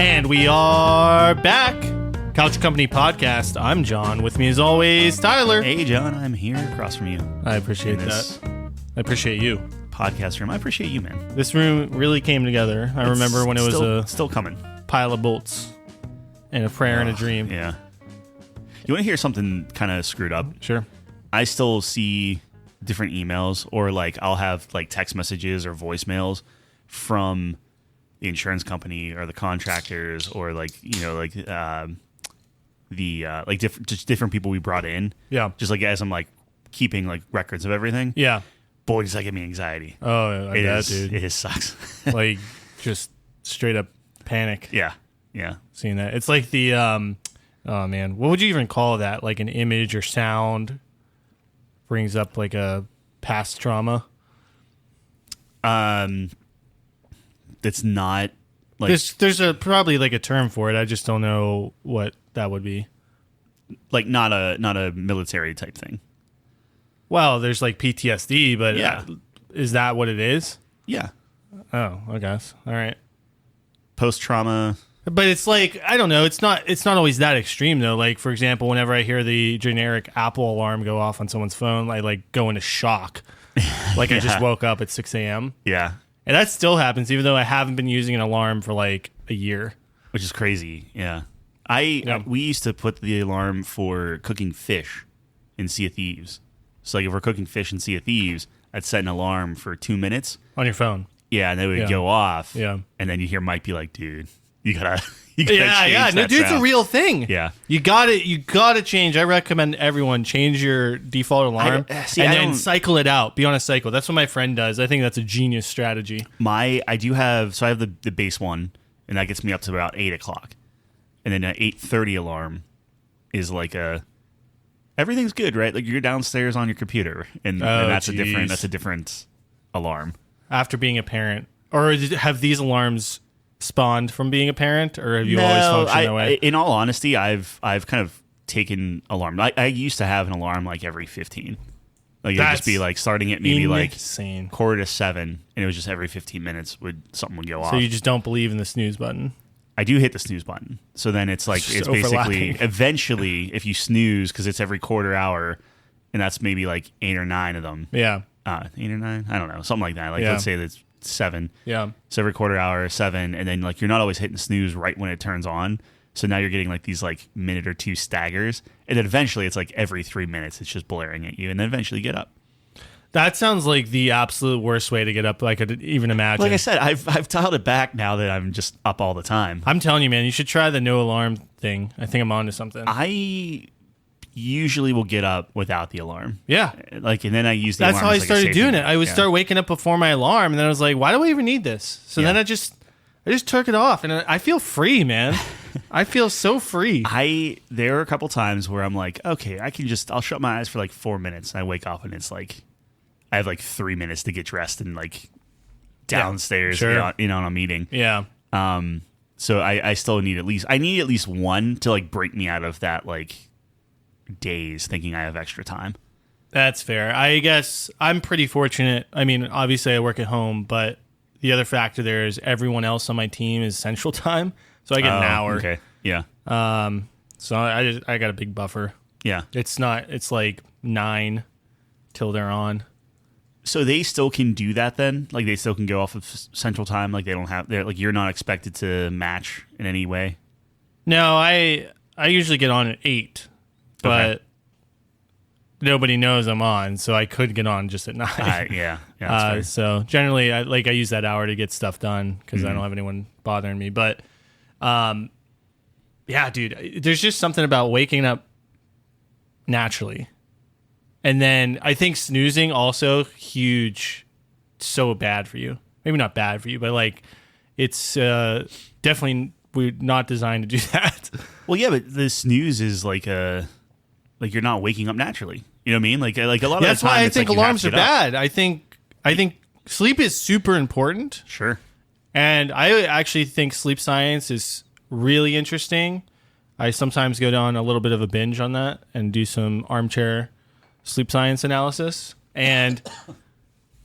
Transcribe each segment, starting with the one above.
And we are back. Couch Company Podcast. I'm John. With me as always, Tyler. Hey, John. I'm here across from you. I appreciate that. I appreciate you. Podcast room. I appreciate you, man. This room really came together. I remember when it was still coming. Pile of bolts and a prayer and a dream. Yeah. You want to hear something kind of screwed up? Sure. I still see different emails, or like I'll have like text messages or voicemails from the insurance company or the contractors, or like, you know, like different people we brought in. Yeah. Just like as I'm like keeping like records of everything. Yeah. Boy, does that give me anxiety. Oh, I bet, dude. It just sucks. Like just straight up panic. Yeah. Yeah. Seeing that. It's like the oh man, what would you even call that? Like an image or sound brings up like a past trauma. It's not like there's probably like a term for it. I just don't know what that would be. Like not a military type thing. Well, there's like PTSD, but yeah. Is that what it is? Yeah. Oh, I guess. All right. Post trauma. But it's like, I don't know. It's not always that extreme though. Like, for example, whenever I hear the generic Apple alarm go off on someone's phone, I like go into shock. Like I just woke up at 6 a.m. Yeah. And that still happens, even though I haven't been using an alarm for like a year. Which is crazy. Yeah. We used to put the alarm for cooking fish in Sea of Thieves. So like if we're cooking fish in Sea of Thieves, I'd set an alarm for 2 minutes. On your phone. Yeah, and then it would go off. Yeah. And then you hear Mike be like, dude, you gotta yeah, change no, that dude, it's a sound. real thing. Yeah. You gotta change. I recommend everyone change your default alarm and then cycle it out. Be on a cycle. That's what my friend does. I think that's a genius strategy. I have the base one, and that gets me up to about 8 o'clock. And then an 8:30 alarm is like everything's good, right? Like you're downstairs on your computer, and that's a different alarm. After being a parent, or have these alarms spawned from being a parent, or have you always functioned that way? In all honesty, I've kind of taken alarm. I used to have an alarm like every 15. Like it would just be like starting at maybe insane. Like 6:45, and it was just every 15 minutes something would go off. So you just don't believe in the snooze button? I do hit the snooze button. So then it's like it's basically eventually if you snooze, because it's every quarter hour, and that's maybe like 8 or 9 of them. Yeah. 8 or 9, I don't know, something like that. Like let's say that's 7. Yeah. So every quarter hour, 7, and then like you're not always hitting snooze right when it turns on. So now you're getting like these like minute or two staggers, and then eventually it's like every 3 minutes it's just blaring at you, and then eventually you get up. That sounds like the absolute worst way to get up I could even imagine. Like I said, I've dialed it back now that I'm just up all the time. I'm telling you, man, you should try the no alarm thing. I think I'm onto something. I usually will get up without the alarm. Yeah. Like, and then I use the That's alarm. how I started doing it. I would start waking up before my alarm, and then I was like, why do I even need this? So then I just took it off, and I feel free, man. I feel so free. There are a couple times where I'm like, okay, I'll shut my eyes for like 4 minutes, and I wake up, and it's like, I have like 3 minutes to get dressed and like downstairs, on a meeting. Yeah. So I still need at least one to like break me out of that like days thinking I have extra time. That's fair. I guess I'm pretty fortunate. I mean, obviously I work at home, but the other factor there is everyone else on my team is Central Time, so I get an hour. Okay. Yeah. So I got a big buffer. Yeah. It's like 9 till they're on. So they still can do that then? Like they still can go off of Central Time? Like they're like you're not expected to match in any way? No, I usually get on at 8, but nobody knows I'm on, so I could get on just at 9. Yeah, that's fair. So generally, I use that hour to get stuff done because I don't have anyone bothering me. But yeah, dude, there's just something about waking up naturally. And then I think snoozing also huge, so bad for you. Maybe not bad for you, but like it's definitely we're not designed to do that. Well, yeah, but the snooze is like you're not waking up naturally. You know what I mean? Like a lot of the time. That's why I think alarms are bad. I think sleep is super important. Sure. And I actually think sleep science is really interesting. I sometimes go down a little bit of a binge on that and do some armchair sleep science analysis. And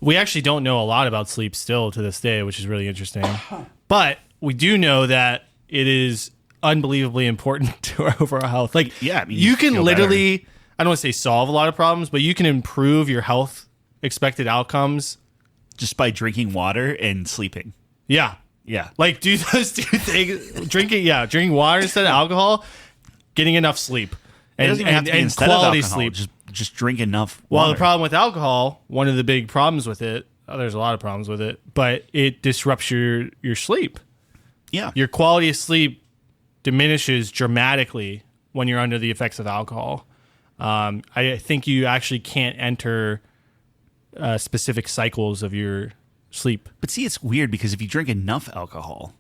we actually don't know a lot about sleep still to this day, which is really interesting. But we do know that it is unbelievably important to our overall health. Like, Yeah, I mean, you you can feel literally, I don't want to say solve a lot of problems, but you can improve your health expected outcomes. Just by drinking water and sleeping. Yeah. Yeah. Like, do those two things. Drinking water instead of alcohol, getting enough sleep. It doesn't even have to be instead quality of alcohol. sleep. Just drink enough Well, water. the problem with alcohol, one of the big problems with it, there's a lot of problems with it, but it disrupts your sleep. Yeah. Your quality of sleep diminishes dramatically when you're under the effects of alcohol. I think you actually can't enter specific cycles of your sleep. But see, it's weird because if you drink enough alcohol,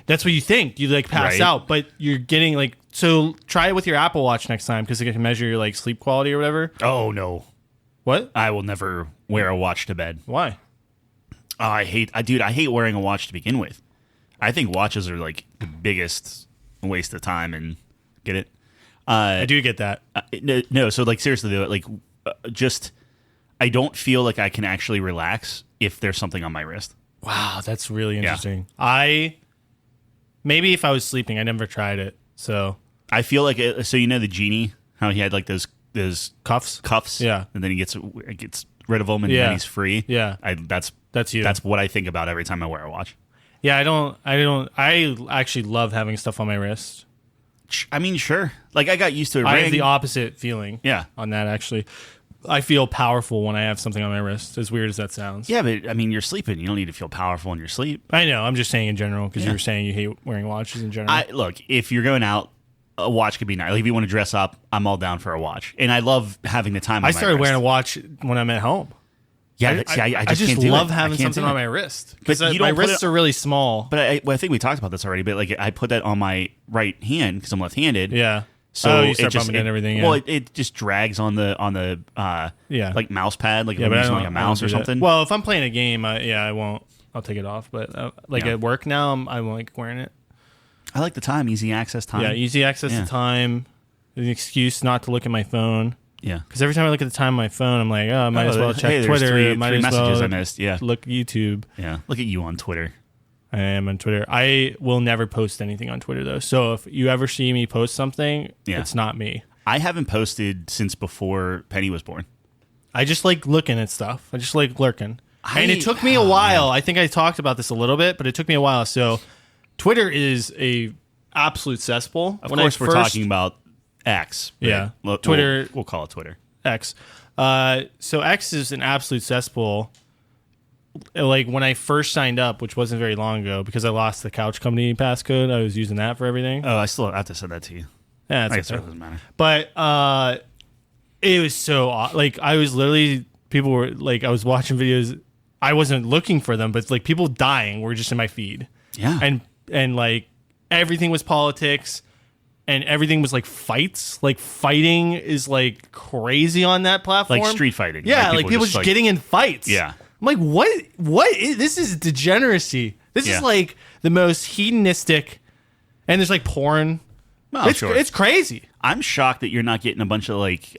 That's what you think. You like pass Right. out, but you're getting like, so try it with your Apple Watch next time because it can measure your like sleep quality or whatever. oh no, What? I will never wear a watch to bed. Why? Oh, I hate wearing a watch to begin with. I think watches are like the biggest waste of time and get it. I do get that. No, so like seriously though, like just I don't feel like I can actually relax if there's something on my wrist. Wow, that's really interesting. Maybe if I was sleeping, I never tried it. So I feel like so you know the genie, how he had like those cuffs. Yeah. and then he gets rid of them and Yeah. then he's free. Yeah. That's you. That's what I think about every time I wear a watch. Yeah, I actually love having stuff on my wrist. I mean, sure. Like I got used to a I ring. have the opposite feeling. Yeah. On that actually. I feel powerful when I have something on my wrist, as weird as that sounds. Yeah, but I mean, you're sleeping. You don't need to feel powerful in your sleep. I know. I'm just saying in general because Yeah. you were saying you hate wearing watches in general. Look, if you're going out, a watch could be nice. Like if you want to dress up, I'm all down for a watch. And I love having the time on I my started wrist. wearing a watch when I'm at home. Yeah, I just can't do love it. having I can't something do on it. my wrist because But you my don't put wrists it- are really small. But I think we talked about this already. But like I put that on my right hand because I'm left-handed. Yeah. So you start it just bumping into everything. Yeah. Well, it just drags on the Yeah. like mouse pad, like if Yeah, I'm but using I like a don't mouse do or that. something. Well, if I'm playing a game, I won't. I'll take it off. But Yeah. at work now, I'm like wearing it. I like the time, easy access time. Yeah, easy access Yeah. to time. An excuse not to look at my phone. Yeah. Because every time I look at the time on my phone, I'm like, oh, I might as well check hey, there's Twitter. Three might as messages well I missed. Yeah. look YouTube. Yeah. Look at you on Twitter. I am on Twitter. I will never post anything on Twitter though. So if you ever see me post something, Yeah. it's not me. I haven't posted since before Penny was born. I just like looking at stuff. I just like lurking. And it took me a Oh, while. I think I talked about this a little bit, but it took me a while. So Twitter is a absolute cesspool. Of course, we're talking about X. but Yeah. Twitter. We'll call it Twitter. X. So X is an absolute cesspool. Like when I first signed up, which wasn't very long ago, because I lost the couch company passcode, I was using that for everything. Oh, I still have to send that to you. Yeah, I that's guess it okay. doesn't matter. But it was so like I was literally people were like I was watching videos. I wasn't looking for them, but like people dying were just in my feed. Yeah. And like everything was politics. And everything was like fights. Like fighting is like crazy on that platform. Like street fighting. Yeah, like people just getting in fights. Yeah. I'm like, what is this is degeneracy. This Yeah. is like the most hedonistic, and there's like porn. Well, it's sure. it's crazy. I'm shocked that you're not getting a bunch of like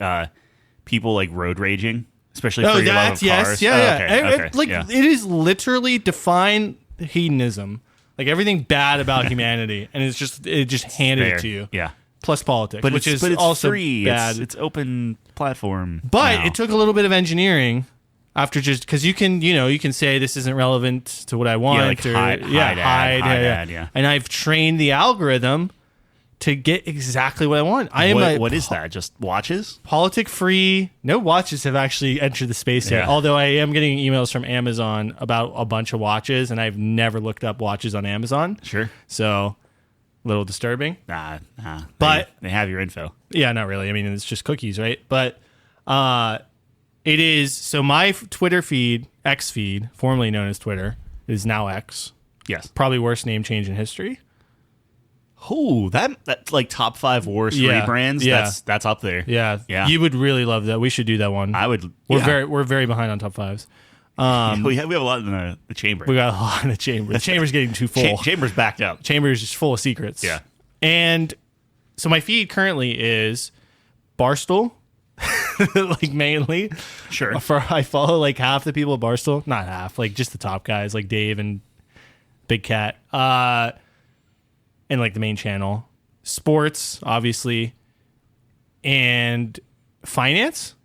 people like road raging, especially for your love of cars. Yeah, Oh, yeah. okay, Like yeah. it is literally defined hedonism. Like everything bad about humanity, and it just handed Fair. it to you. Yeah. Plus politics, But which it's is also free. bad. It's open platform. But now. it took a little bit of engineering after just because you can say this isn't relevant to what I want. like or, hide ad, yeah. And I've trained the algorithm to get exactly what I want. I am what is that? Just watches? politic free. No watches have actually entered the space yet. Yeah. Although I am getting emails from Amazon about a bunch of watches, and I've never looked up watches on Amazon. Sure. So a little disturbing. Nah. But- they have your info. Yeah, not really. I mean, it's just cookies, right? But it is. So my Twitter feed, X feed, formerly known as Twitter, is now X. Yes. Probably worst name change in history. Oh, that's like top 5 worst Yeah. rebrands. Yeah. That's up there. Yeah, Yeah. You would really love that. We should do that one. I would. We're very behind on top 5s. we have a lot in the chamber. We got a lot in the chamber. The chamber's getting too full. Chamber's backed up. Chamber is just full of secrets. Yeah. And so my feed currently is Barstool, like mainly. Sure. I follow like half the people at Barstool, not half, like just the top guys, like Dave and Big Cat. and like the main channel. Sports, obviously, and finance.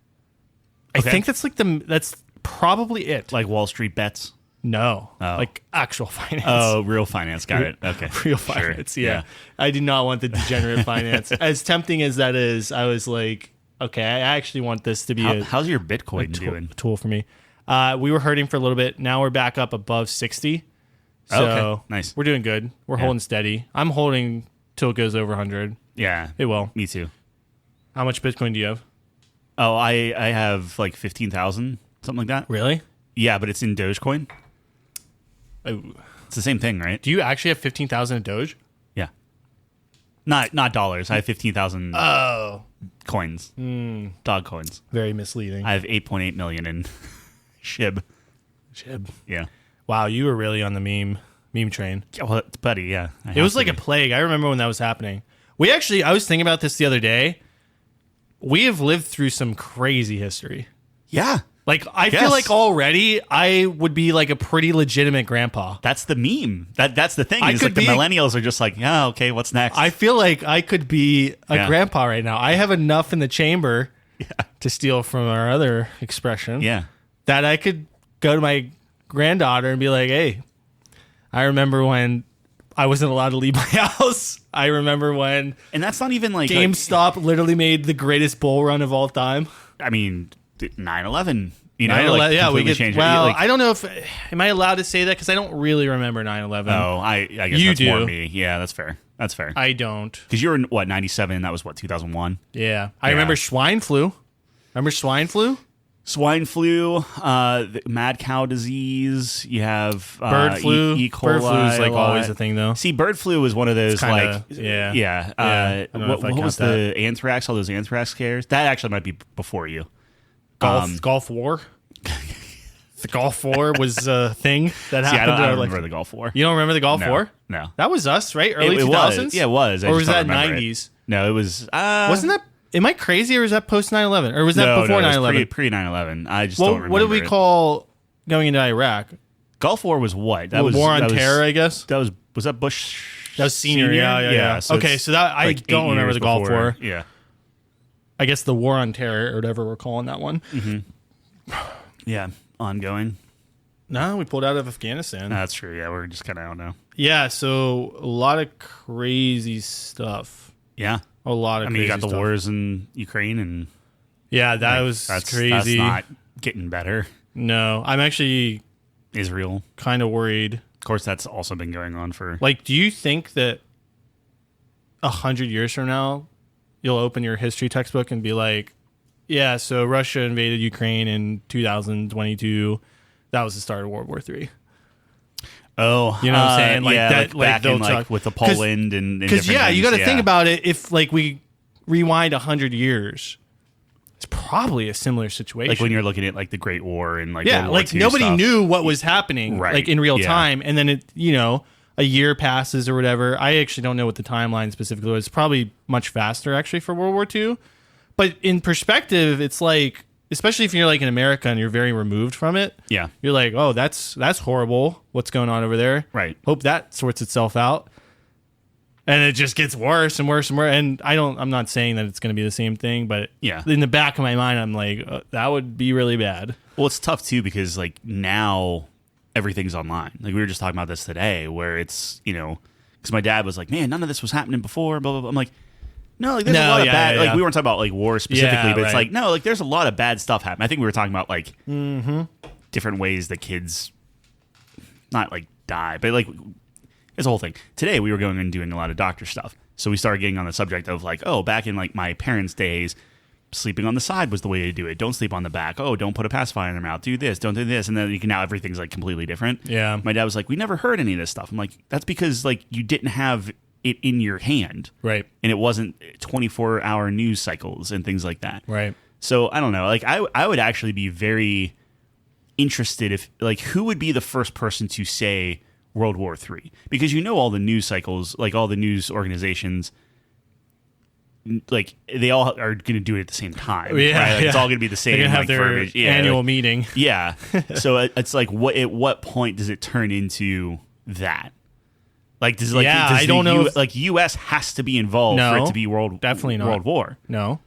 Okay. I think that's probably it. Like Wall Street bets. No, Oh. like actual finance. Oh, real finance. Got it. Okay. Real Sure. finance. Yeah. I do not want the degenerate finance. As tempting as that is, I was like, okay, I actually want this to be How's your Bitcoin doing? tool for me. We were hurting for a little bit. Now we're back up above 60. So Okay, nice. We're doing good. We're holding steady. I'm holding till it goes over 100. Yeah. It will. Me too. How much Bitcoin do you have? Oh, I have like 15,000, something like that. Really? Yeah, but it's in Dogecoin. Oh. It's the same thing, right? Do you actually have 15,000 in Doge? Yeah. Not dollars. I have 15,000 coins. Dog coins. Very misleading. I have 8.8 million in SHIB. Jib. Yeah. Wow, you were really on the meme train. Yeah, well, buddy, yeah. It was like a plague. I remember when that was happening. I was thinking about this the other day. We have lived through some crazy history. Yeah. Like, I Yes. feel like already I would be like a pretty legitimate grandpa. That's the meme. That's the thing. I Is could like the be- millennials are just like, yeah, okay, what's next? I feel like I could be a Yeah. grandpa right now. I have enough in the chamber to steal from our other expression yeah. that I could go to my granddaughter and be like, hey, I remember when I wasn't allowed to leave my house. I remember when And that's not even like GameStop literally made the greatest bull run of all time. I mean, 9/11. You know, 9/11, like, yeah, we completely get. changed it. Well, Like, I don't know if am I allowed to say that because I don't really remember 9/11. oh, I guess You that's more do. me. Yeah, that's fair. That's fair. I don't. Because you were in what 97? That was what 2001. Yeah, I remember swine flu. Remember swine flu? Swine flu, the mad cow disease. You have Bird flu. E. coli. Bird flu is like a lot. always a thing, though. See, bird flu was one of those kinda- like yeah. yeah. I don't know if I what count was the anthrax? All those anthrax scares. That actually might be before you. Gulf War. The Gulf War was a thing that See, happened. I don't like, remember the Gulf War. you don't remember the Gulf No. War? No, That was us, right? Early it 2000s? was. Yeah, it was. I Or just was don't that remember it. 90s? No, it was. Wasn't that? Am I crazy or was that post 9/11? Or was that no, before no, it was 9/11? Pre 9/11. I just don't remember. What did we it. call going into Iraq? Gulf War was what? That was War on that was- Terror, I guess. That was that Bush? That was senior. Yeah. So Okay, it's so that I like don't 8 remember years the Gulf before. War. Yeah. I guess the War on Terror or whatever we're calling that one. Yeah. Ongoing. No, we pulled out of Afghanistan. That's true. Yeah, we're just kind of I don't know. Yeah, so a lot of crazy stuff. Yeah. A lot of I mean, you crazy got the stuff. wars in Ukraine, and Yeah, that like, was that's crazy. That's not getting better. No, I'm actually Israel, kind of worried. of course, that's also been going on for. Like, do you think that 100 years from now, you'll open your history textbook and be like, yeah, so Russia invaded Ukraine in 2022. That was the start of World War III. Oh, You know what I'm saying? Like yeah, that, like back they'll in, like talk- with the 'cause- Poland and Because different you things, got to think about it. If like we rewind 100 years, it's probably a similar situation. like when you're looking at like the Great War and like yeah, World War like II nobody stuff. knew what was happening, Right, like in real yeah. time, and then a year passes or whatever. I actually don't know what the timeline specifically was. It's probably much faster actually for World War II, but in perspective, it's like, especially if you're like in America and you're very removed from it. Yeah, You're like, oh, that's horrible. What's going on over there? right. Hope that sorts itself out. And it just gets worse and worse and worse. And I'm not saying that it's going to be the same thing, but Yeah. in the back of my mind, I'm like, that would be really bad. Well, it's tough too because like now everything's online. Like we were just talking about this today, where it's because my dad was like, "Man, none of this was happening before." Blah blah blah. I'm like, no, like there's a No, lot of yeah, bad. yeah, Like yeah. we weren't talking about like war specifically, Yeah, but it's right. like no, like there's a lot of bad stuff happening. I think we were talking about like different ways that kids not like die, but like it's a whole thing. Today we were going and doing a lot of doctor stuff, so we started getting on the subject of like, oh, back in like my parents' days, sleeping on the side was the way to do it. Don't sleep on the back. Oh, don't put a pacifier in their mouth. Do this. Don't do this. And then you can now everything's like completely different. Yeah. My dad was like, we never heard any of this stuff. I'm like, that's because like you didn't have it in your hand, Right. and it wasn't 24-hour news cycles and things like that. Right. So I don't know. Like I would actually be very interested if like who would be the first person to say World War III, because all the news cycles, like all the news organizations, like they all are going to do it at the same time. Yeah, right? Like, yeah. It's all going to be the same. They're going to have like, their verbiage. Yeah, annual like- meeting. Yeah. So it's like at what point does it turn into that? Like, does like Yeah, does I don't the know U- if- like U.S. has to be involved for it No, to be definitely not. World War. No.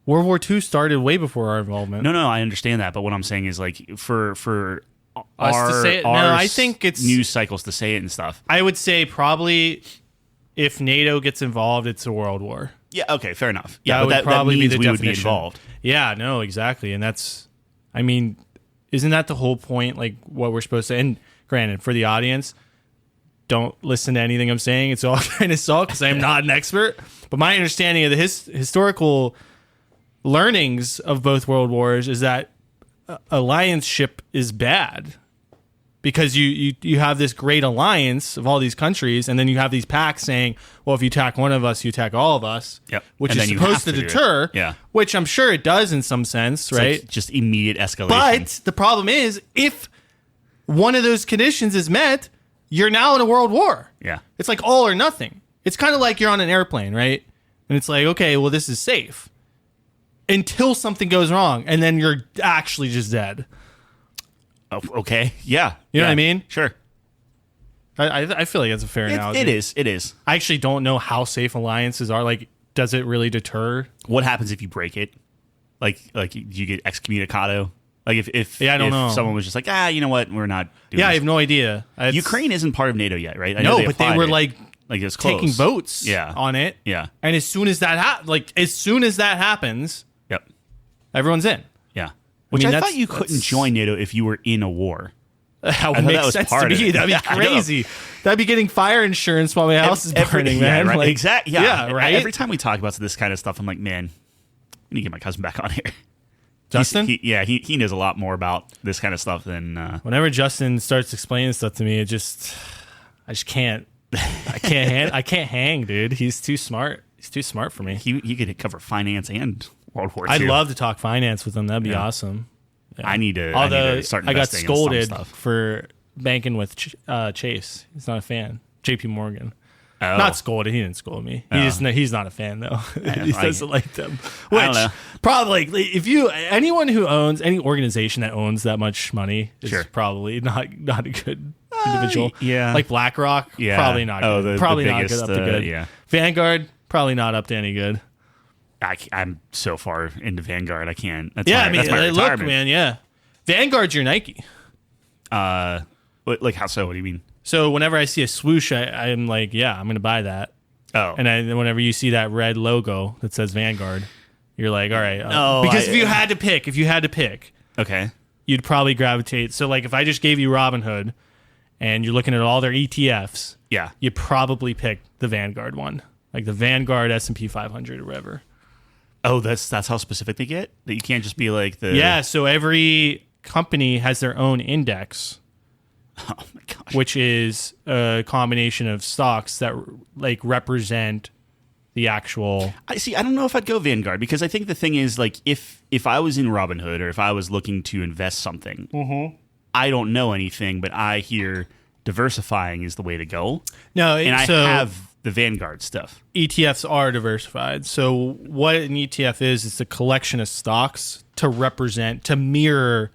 World War II started way before our involvement. No, I understand that, but what I'm saying is like for Us our, to say it? No, our I think it's- news cycles to say it and stuff. I would say probably if NATO gets involved, it's a world war. Yeah, okay, fair enough. Yeah, That but would that probably be means the we would be definition. involved. Yeah, no, exactly. And that's, I mean, isn't that the whole point? Like what we're supposed to, and granted, for the audience, don't listen to anything I'm saying. It's all kind of salt because I'm not an expert. But my understanding of the historical learnings of both world wars is that allianceship is bad because you have this great alliance of all these countries, and then you have these pacts saying, well, if you attack one of us, you attack all of us, Yep. which And is then you supposed have to to do it. deter, Yeah. which I'm sure it does in some sense, It's right? like just immediate escalation. But the problem is, if one of those conditions is met, you're now in a world war. yeah. It's like all or nothing. It's kind of like you're on an airplane, right? And it's like, okay, well, this is safe until something goes wrong, and then you're actually just dead. Oh, okay. Yeah. You know Yeah. what I mean? Sure. I feel like that's a fair analogy. It is. It is. I actually don't know how safe alliances are. Like, does it really deter? What happens if you break it? Like you get excommunicado? Like if Yeah, I don't know. someone was just like, you know what, we're not doing Yeah, I this. have no idea. It's- Ukraine isn't part of NATO yet, right? I know No, but they applied were it. like it's close. taking votes Yeah. on it. Yeah. And as soon as that happens, Yep. everyone's in. Yeah. Which mean, I that's- thought you couldn't that's- join NATO if you were in a war. That would thought make that was sense part to of me. it. That'd be Yeah, I know. crazy. That'd be getting fire insurance while my house is burning, yeah, man. right. Like, Exactly. Yeah. right. Every time we talk about this kind of stuff, I'm like, man, I need to get my cousin back on here. Justin? He knows a lot more about this kind of stuff than. Whenever Justin starts explaining stuff to me, I just can't. I can't hang, dude. He's too smart. He's too smart for me. He could cover finance and World War II. I'd love to talk finance with him. That'd be Yeah. awesome. I need to Although start I got investing in some scolded stuff. for banking with Chase. He's not a fan. JP Morgan. Oh. Not scolded. He didn't scold me. He's not a fan though. He doesn't like them. I Which don't know. probably if anyone who owns any organization that owns that much money is Sure. probably not a good individual. yeah. Like BlackRock, Yeah. probably not Oh, good. the Probably biggest, not good up to good. yeah. Vanguard, probably not up to any good. I'm so far into Vanguard, I can't. That's Yeah, my, I mean, that's my look, retirement. man, yeah. Vanguard's your Nike. Like how so? What do you mean? So whenever I see a swoosh, I'm like, yeah, I'm going to buy that. Oh, And whenever you see that red logo that says Vanguard, you're like, all right. No, because if you had to pick, okay. you'd probably gravitate. So like if I just gave you Robinhood and you're looking at all their ETFs, Yeah. you'd probably pick the Vanguard one, like the Vanguard S&P 500 or whatever. Oh, that's how specific they get. That you can't just be like the. Yeah, so every company has their own index, Oh my gosh. which is a combination of stocks that like represent the actual. I see. I don't know if I'd go Vanguard because I think the thing is like if I was in Robinhood or if I was looking to invest something, I don't know anything, but I hear diversifying is the way to go, No, and I so have the Vanguard stuff. ETFs are diversified. So what an ETF is, it's a collection of stocks to mirror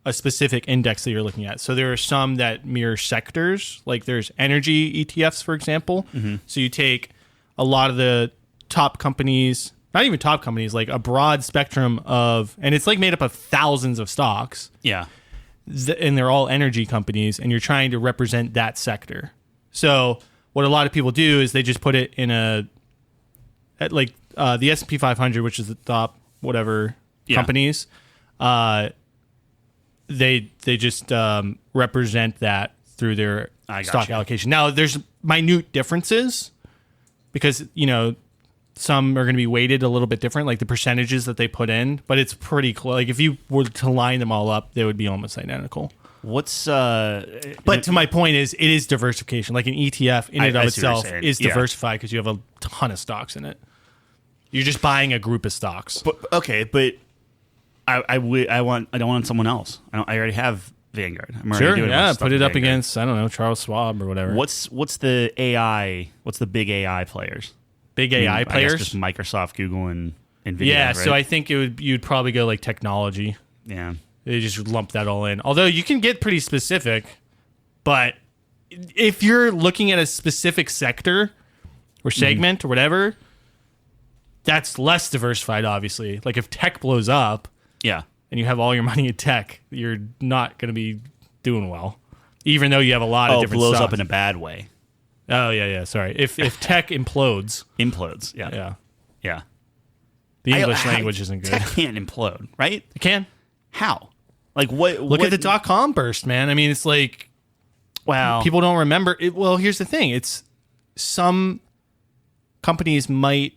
a specific index that you're looking at. So there are some that mirror sectors, like there's energy ETFs, for example. So you take a lot of the top companies, not even top companies, like a broad spectrum of, and it's like made up of thousands of stocks, Yeah. and they're all energy companies, and you're trying to represent that sector. So what a lot of people do is they just put it in the S&P 500, which is the top whatever Yeah. companies. They just represent that through their I got stock you. allocation. Now there's minute differences because some are going to be weighted a little bit different, like the percentages that they put in, but it's pretty close. Like if you were to line them all up, they would be almost identical. What's But to my point is, it is diversification. Like an ETF in and I of see what you're itself saying. is Yeah. diversified because you have a ton of stocks in it. You're just buying a group of stocks. But okay, but I don't want someone else. I already have Vanguard. I'm already Sure, doing yeah. stuff Put it with up Vanguard. against, I don't know, Charles Schwab or whatever. What's the AI? What's the big AI players? Big I mean, AI I guess players? just Microsoft, Google, and Nvidia. Yeah, right? so I think you'd probably go like technology. yeah. They just lump that all in. Although you can get pretty specific, but if you're looking at a specific sector or segment or whatever, that's less diversified, obviously. Like if tech blows up Yeah. and you have all your money in tech, you're not going to be doing well, even though you have a lot of different blows stocks. up in a bad way. Oh, yeah. Sorry. If tech implodes. Implodes. Yeah. Yeah. Yeah. The English language isn't good. Tech can't implode, right? It can. How? Like what? Look at the .com burst, man. I mean, it's like Wow. people don't remember it. Well, here's the thing. It's some companies might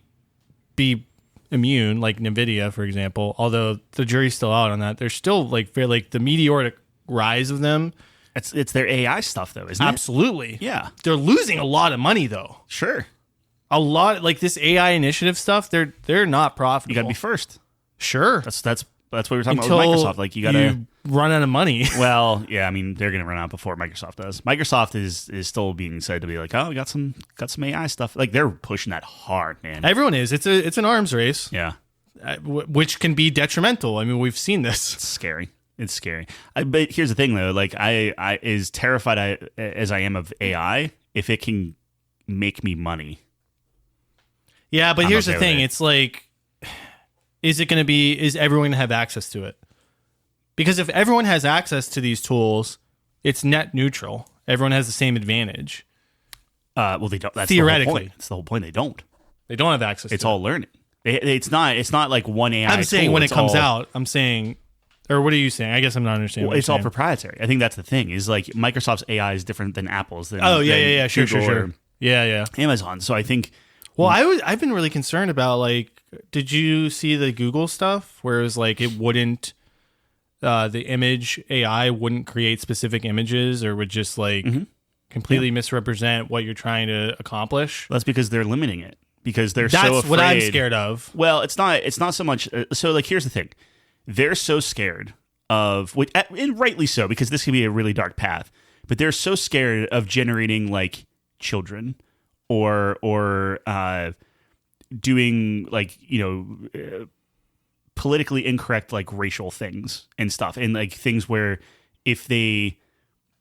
be immune, like Nvidia, for example, although the jury's still out on that. They're still like the meteoric rise of them. It's their AI stuff though, isn't it? Absolutely. Yeah. They're losing a lot of money though. Sure. A lot, like this AI initiative stuff, they're not profitable. You got to be first. Sure. That's what we were talking Until about with Microsoft. Like you got to run out of money. Well, yeah, I mean they're going to run out before Microsoft does. Microsoft is still being said to be like, oh, we got some AI stuff. Like they're pushing that hard, man. Everyone is. It's an arms race, Yeah, which can be detrimental. I mean, we've seen this. it's scary. It's scary. But here's the thing, though. Like I as terrified as I am of AI, if it can make me money. Yeah, but I'm here's okay the with thing. it. It's like, is everyone going to have access to it? Because if everyone has access to these tools, it's net neutral. Everyone has the same advantage. Well, they don't. That's Theoretically. the whole point. That's the whole point. They don't. They don't have access It's to all learning. It's not like one AI. I'm saying tool. when It's it comes all- out, I'm saying, or what are you saying? I guess I'm not understanding. Well, what it's you're all saying. proprietary. I think that's the thing. Is like Microsoft's AI is different than Apple's. Than, Oh, than yeah. Sure. Google or Yeah. Amazon. So I think. Well, I've been really concerned about, like, did you see the Google stuff where it was like it wouldn't, the image AI wouldn't create specific images or would just like completely misrepresent what you're trying to accomplish? That's because they're limiting it because they're That's so afraid. what I'm scared of. Well, it's not so much. So like, here's the thing: they're so scared of, and rightly so, because this could be a really dark path. But they're so scared of generating like children or doing like politically incorrect like racial things and stuff, and like things where if they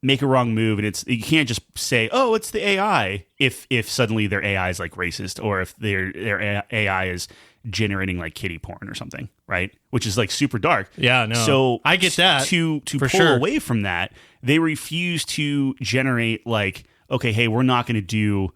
make a wrong move and you can't just say, oh, it's the AI if suddenly their AI is like racist or if their AI is generating like kiddie porn or something, right? Which is like super dark. Yeah, no. So I get that. To for pull sure. away from that, they refuse to generate like, okay, hey, we're not going to do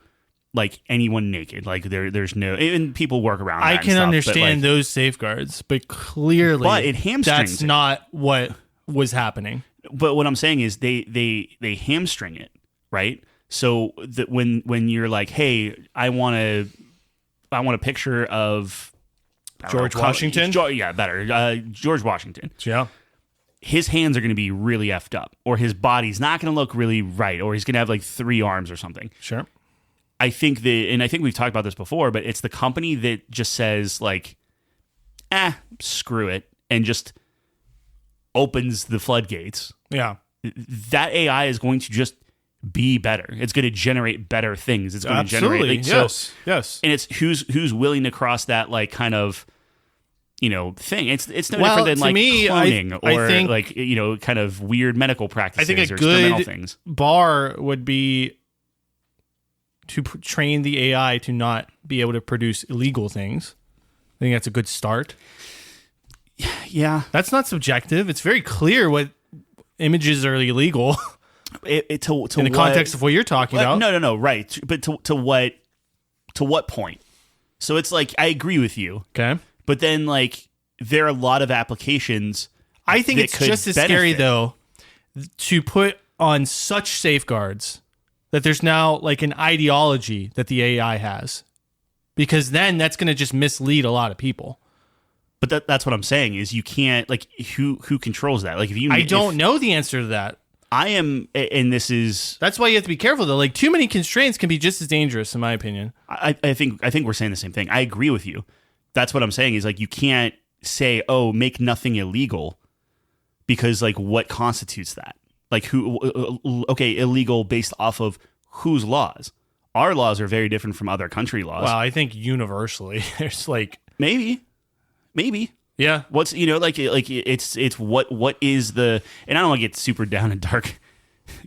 like anyone naked. Like there's no, and people work around that I and can stuff, understand but, those safeguards, but clearly But it hamstrings that's it. not what was happening. But what I'm saying is they hamstring it, right? So that when you're like, hey, I want a picture of George Washington? George Washington. Yeah. His hands are going to be really effed up, or his body's not going to look really right, or he's going to have like 3 arms or something. Sure. I think and I think we've talked about this before, but it's the company that just says like, screw it, and just opens the floodgates. Yeah. That AI is going to just be better. It's going to generate better things. It's going Absolutely. to generate Yes. and it's who's willing to cross that like kind of thing. It's no Well, different than to like me, cloning I or think- like kind of weird medical practices I think a or experimental good things. bar would be to train the AI to not be able to produce illegal things. I think that's a good start. Yeah, That's not subjective. It's very clear what images are illegal to in the context of what you're talking about. No, right. But to what point? So it's like I agree with you, Okay. but then like there are a lot of applications. I think that it's could just as scary, benefit. though, to put on such safeguards that there's now like an ideology that the AI has. Because then that's going to just mislead a lot of people. But that's what I'm saying is you can't like who controls that? Like if you I don't know the answer to that. I am, and this is That's why you have to be careful, though. Like, too many constraints can be just as dangerous, in my opinion. I think we're saying the same thing. I agree with you. That's what I'm saying is like you can't say, oh, make nothing illegal, because like what constitutes that? Like illegal based off of whose laws? Our laws are very different from other country laws. Well, I think universally, there's like, Maybe. yeah, What's it's what is the, and I don't want to get super down and dark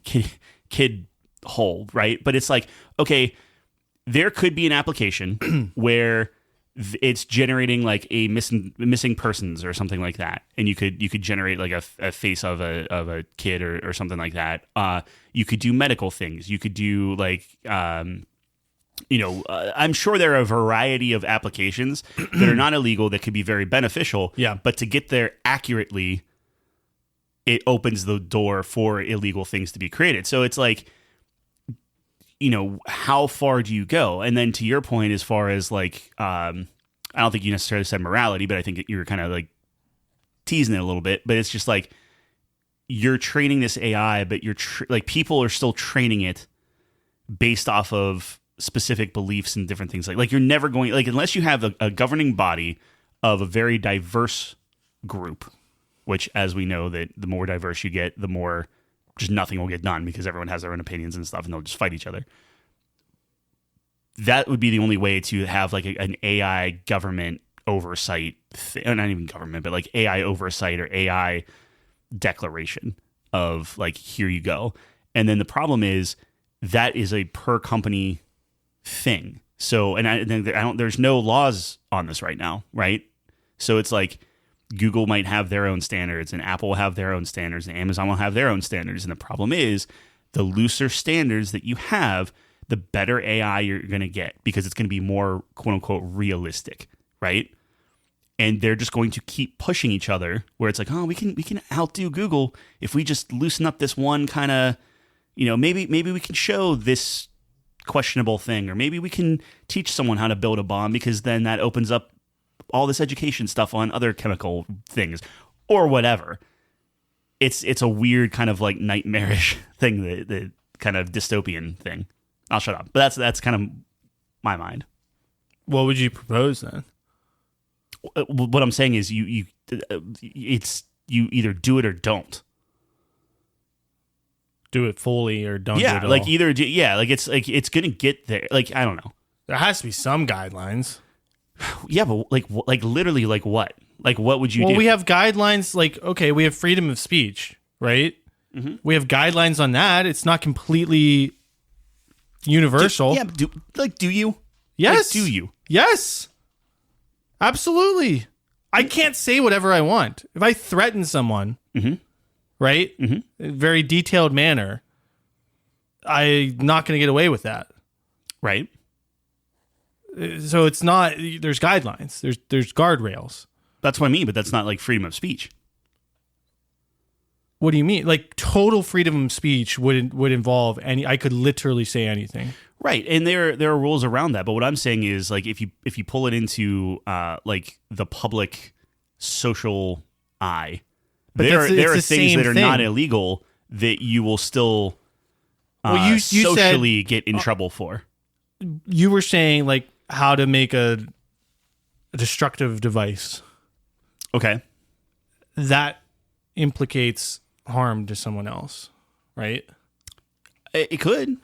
kid whole, right? But it's like, okay, there could be an application where it's generating like a missing persons or something like that, and you could generate like a face of a kid or something like that. You could do medical things. You could do like I'm sure there are a variety of applications that are not illegal that could be very beneficial. Yeah. But to get there accurately, it opens the door for illegal things to be created. So it's like, how far do you go? And then to your point, as far as like, I don't think you necessarily said morality, but I think you were kind of like teasing it a little bit. But it's just like you're training this AI, but you're like people are still training it based off of specific beliefs and different things. Like you're never going, like, unless you have a governing body of a very diverse group, which, as we know, that the more diverse you get, the more just nothing will get done because everyone has their own opinions and stuff and they'll just fight each other. That would be the only way to have like an AI government oversight, not even government, but like AI oversight or AI declaration of like, here you go. And then the problem is that is a per company thing. So, there's no laws on this right now, right? So it's like Google might have their own standards and Apple will have their own standards and Amazon will have their own standards. And the problem is the looser standards that you have, the better AI you're going to get because it's going to be more quote unquote realistic, right? And they're just going to keep pushing each other where it's like, oh, we can outdo Google if we just loosen up this one kind of, maybe we can show this questionable thing, or maybe we can teach someone how to build a bomb because then that opens up all this education stuff on other chemical things or whatever. It's a weird kind of like nightmarish thing, the kind of dystopian thing. I'll shut up. But that's kind of my mind. What would you propose then? What I'm saying is you either do it or don't. Do it fully or don't do it at all. Like either it's going to get there. Like, I don't know. There has to be some guidelines. Yeah, but like literally like what? Like what would you do? Well, we have guidelines like, okay, we have freedom of speech, right? Mm-hmm. We have guidelines on that. It's not completely universal. Do you? Yes. Like, do you? Yes. Absolutely. I can't say whatever I want. If I threaten someone, right, in a very detailed manner, I'm not going to get away with that. Right. So it's not, there's guidelines. There's guardrails. That's what I mean, but that's not like freedom of speech. What do you mean? Like total freedom of speech would involve I could literally say anything. Right, and there are rules around that. But what I'm saying is, like, if you pull it into like the public social eye, but there are things that are not illegal that you will still you socially said, get in trouble for. You were saying like how to make a destructive device. Okay, that implicates harm to someone else, right? It could.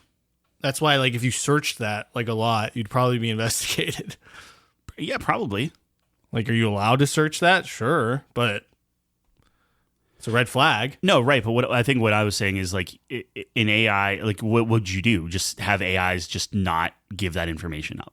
That's why, like, if you searched that like a lot, you'd probably be investigated. Yeah, probably. Like, are you allowed to search that? Sure, but it's a red flag. No, right. But what I was saying is, like, in AI, like, what would you do? Just have AIs just not give that information up?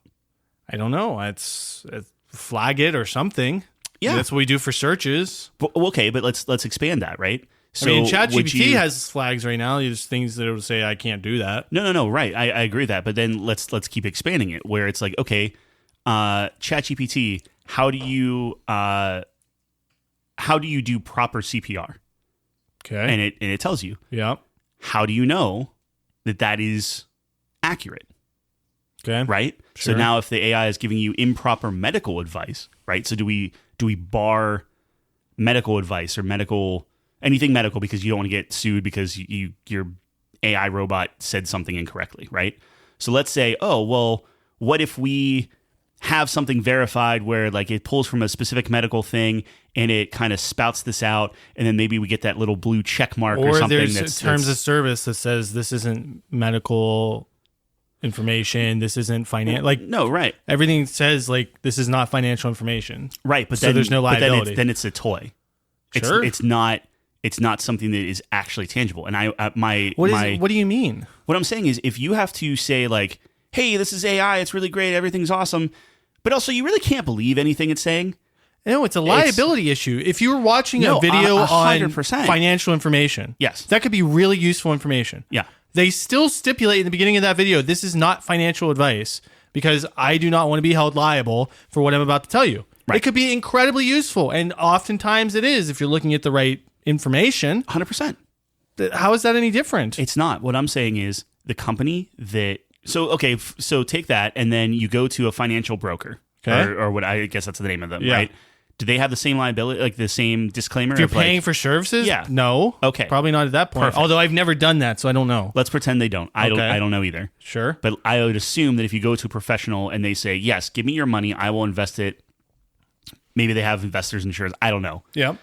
I don't know. It's flag it or something. Yeah, that's what we do for searches. But, okay, but let's expand that, right? So I mean, ChatGPT has flags right now. There's things that it would say I can't do that. No, right. I agree with that. But then let's keep expanding it, where it's like, okay, ChatGPT, how do you do proper CPR? Okay, and it tells you. Yeah. How do you know that is accurate? Okay. Right. Sure. So now, if the AI is giving you improper medical advice, right? So do we bar medical advice or anything medical because you don't want to get sued because your AI robot said something incorrectly, right? So let's say, oh, well, what if we have something verified where like it pulls from a specific medical thing and it kind of spouts this out, and then maybe we get that little blue check mark or something. Or there's terms of service that says this isn't medical information, this isn't financial. Like, no, right. Everything says like this is not financial information. Right, but so there's no liability. Then it's a toy. Sure. It's not It's not something that is actually tangible. And What do you mean? What I'm saying is, if you have to say like, "Hey, this is AI. It's really great. Everything's awesome," but also you really can't believe anything it's saying. No, it's a liability issue. If you were watching a video on 100%. financial information, Yes, that could be really useful information. Yeah. They still stipulate in the beginning of that video, this is not financial advice because I do not want to be held liable for what I'm about to tell you. Right. It could be incredibly useful, and oftentimes it is if you're looking at the right information. 100%. How is that any different? It's not. What I'm saying is the company that... So take that, and then you go to a financial broker. Okay. Or what I guess that's the name of them, Yeah. right? Do they have the same liability, like the same disclaimer? If you're of like, paying for services? Yeah. No. Okay. Probably not at that point. Perfect. Although I've never done that, so I don't know. Let's pretend they don't. I don't know either. Sure. But I would assume that if you go to a professional and they say, "Yes, give me your money, I will invest it." Maybe they have investors insurance. I don't know. Yep.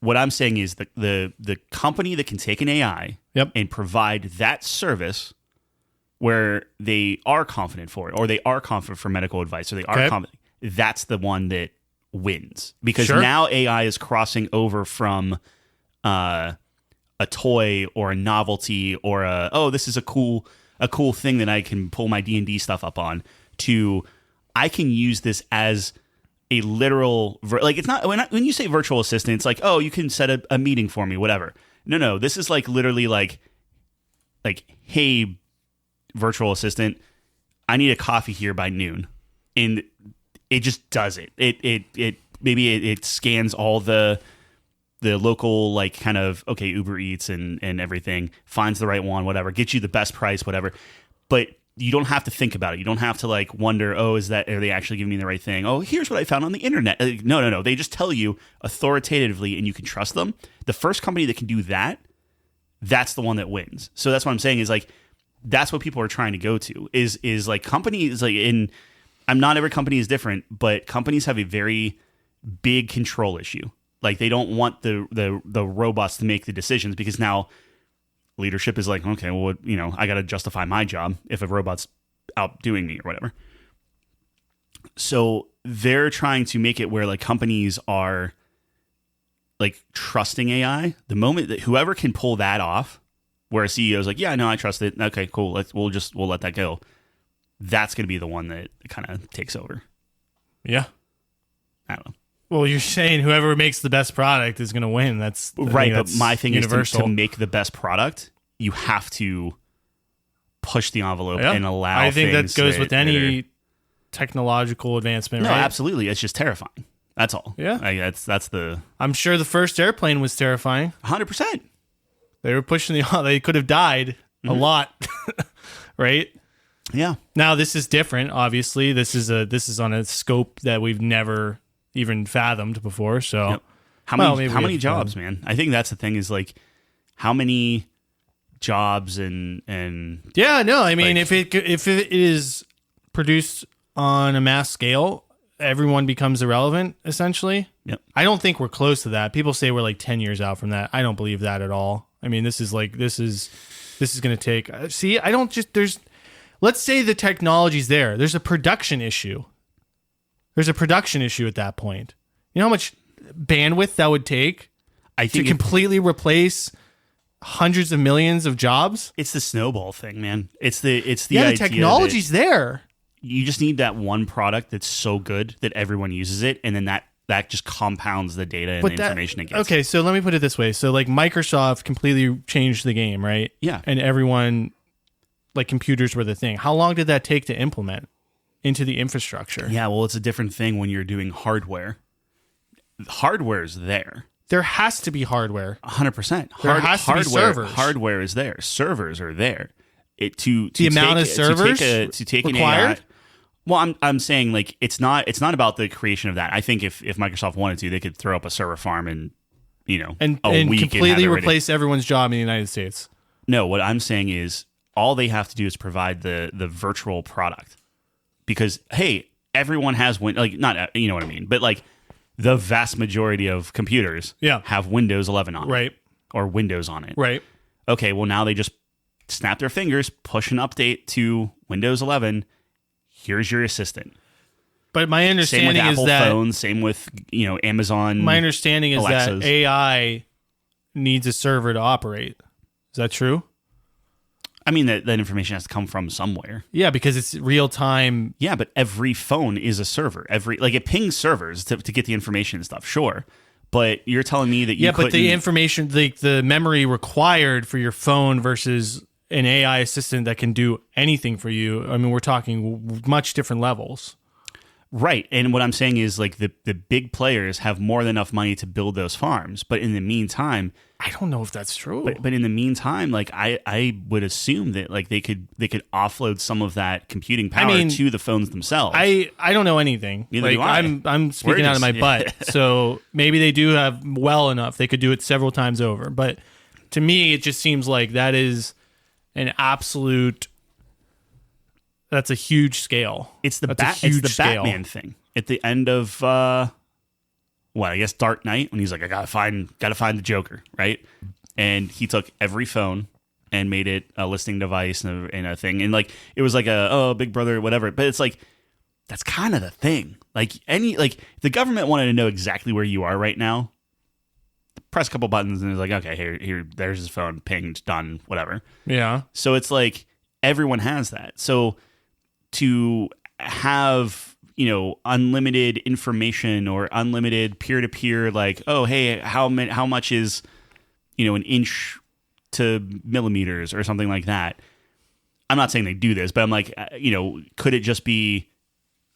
What I'm saying is the company that can take an AI Yep. and provide that service where they are confident for it, or they are confident for medical advice, or they are confident, that's the one that wins. Because now AI is crossing over from a toy or a novelty or this is a cool thing that I can pull my D&D stuff up on, to I can use this as a literal like, it's not when you say virtual assistant, it's like, oh, you can set a meeting for me, whatever. No, this is like literally like, hey, virtual assistant, I need a coffee here by noon, and it just does it. It scans all the local, like, kind of, okay, Uber Eats and everything, finds the right one, whatever, gets you the best price, whatever. But you don't have to think about it. You don't have to like wonder, oh, are they actually giving me the right thing? Oh, here's what I found on the internet. No. They just tell you authoritatively, and you can trust them. The first company that can do that, that's the one that wins. So that's what I'm saying is like, that's what people are trying to go to is like companies like not every company is different, but companies have a very big control issue. Like, they don't want the robots to make the decisions, because now leadership is like, okay, well, I got to justify my job if a robot's outdoing me or whatever. So they're trying to make it where like companies are like trusting AI. The moment that whoever can pull that off, where a CEO is like, yeah, no, I trust it. Okay, cool. We'll let that go. That's going to be the one that kind of takes over. Yeah. I don't know. Well, you're saying whoever makes the best product is going to win. That's right. But my thing universal. is to make the best product, you have to push the envelope and allow. I think that things goes with any technological advancement. No, right? absolutely. It's just terrifying. That's all. Yeah. That's the. I'm sure the first airplane was terrifying. 100%. They were pushing they could have died a lot, right? Yeah. Now this is different. Obviously, this is on a scope that we've never even fathomed before. So, yep. How many jobs, man? I think that's the thing is like, how many jobs and yeah, no, I mean, if it is produced on a mass scale, everyone becomes irrelevant essentially. Yep. I don't think we're close to that. People say we're like 10 years out from that. I don't believe that at all. I mean, this is going to take. See, I don't just let's say the technology's there. There's a production issue. There's a production issue at that point. You know how much bandwidth that would take to completely replace hundreds of millions of jobs? It's the snowball thing, man. It's the the technology's there. You just need that one product that's so good that everyone uses it, and then that just compounds the data and the information it gets. Okay, so let me put it this way. So like Microsoft completely changed the game, right? Yeah. And everyone, like, computers were the thing. How long did that take to implement into the infrastructure? Yeah, well, it's a different thing when you're doing hardware. Hardware's there. There has to be hardware. 100%. There has to be servers. Hardware is there. Servers are there. The amount of servers to take required? an AI. Well, I'm saying like it's not about the creation of that. I think if Microsoft wanted to, they could throw up a server farm and and completely replace everyone's job in the United States. No, what I'm saying is all they have to do is provide the virtual product, because hey, everyone has not, you know what I mean, but like the vast majority of computers have Windows 11 on it, or Windows on it, right? Okay, well now they just snap their fingers, push an update to Windows 11. Here's your assistant. But my understanding same with is Apple that phones, same with Amazon. My understanding is Alexas. that AI needs a server to operate. Is that true? I mean, that information has to come from somewhere. Yeah, because it's real time. Yeah, but every phone is a server. It pings servers to get the information and stuff. Sure, but you're telling me that you but the information, the memory required for your phone versus an AI assistant that can do anything for you. I mean, we're talking much different levels. Right, and what I'm saying is like the big players have more than enough money to build those farms, but in the meantime, I don't know if that's true. But in the meantime, like I would assume that like they could offload some of that computing power to the phones themselves. I don't know anything. Neither do I. I'm speaking out of my butt. So maybe they do have well enough. They could do it several times over. But to me, it just seems like that is an absolute. That's a huge scale. It's the Batman thing at the end of I guess Dark Knight, when he's like, I gotta find the Joker, right? And he took every phone and made it a listening device and a thing, and like it was like Big Brother, whatever. But it's like that's kind of the thing. Like if the government wanted to know exactly where you are right now, press a couple buttons and it's like, okay, here, there's his phone, pinged, done, whatever. Yeah. So it's like everyone has that. So to have, unlimited information or unlimited peer-to-peer, like, oh, hey, how much is, an inch to millimeters or something like that. I'm not saying they do this, but I'm like, could it just be,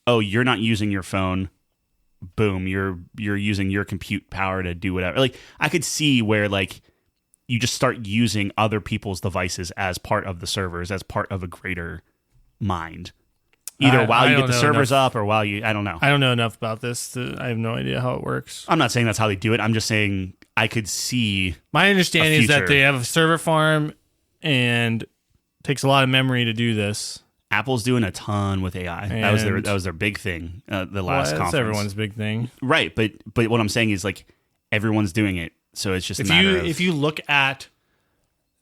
oh, you're not using your phone, boom, you're using your compute power to do whatever. Like, I could see where, like, you just start using other people's devices as part of the servers, as part of a greater mind. Either while you get the servers up or while I don't know. I don't know enough about this. I have no idea how it works. I'm not saying that's how they do it. I'm just saying I could see. My understanding is that they have a server farm and it takes a lot of memory to do this. Apple's doing a ton with AI. That was their big thing. The last conference. That's everyone's big thing, right? But what I'm saying is like everyone's doing it, so it's just if you look at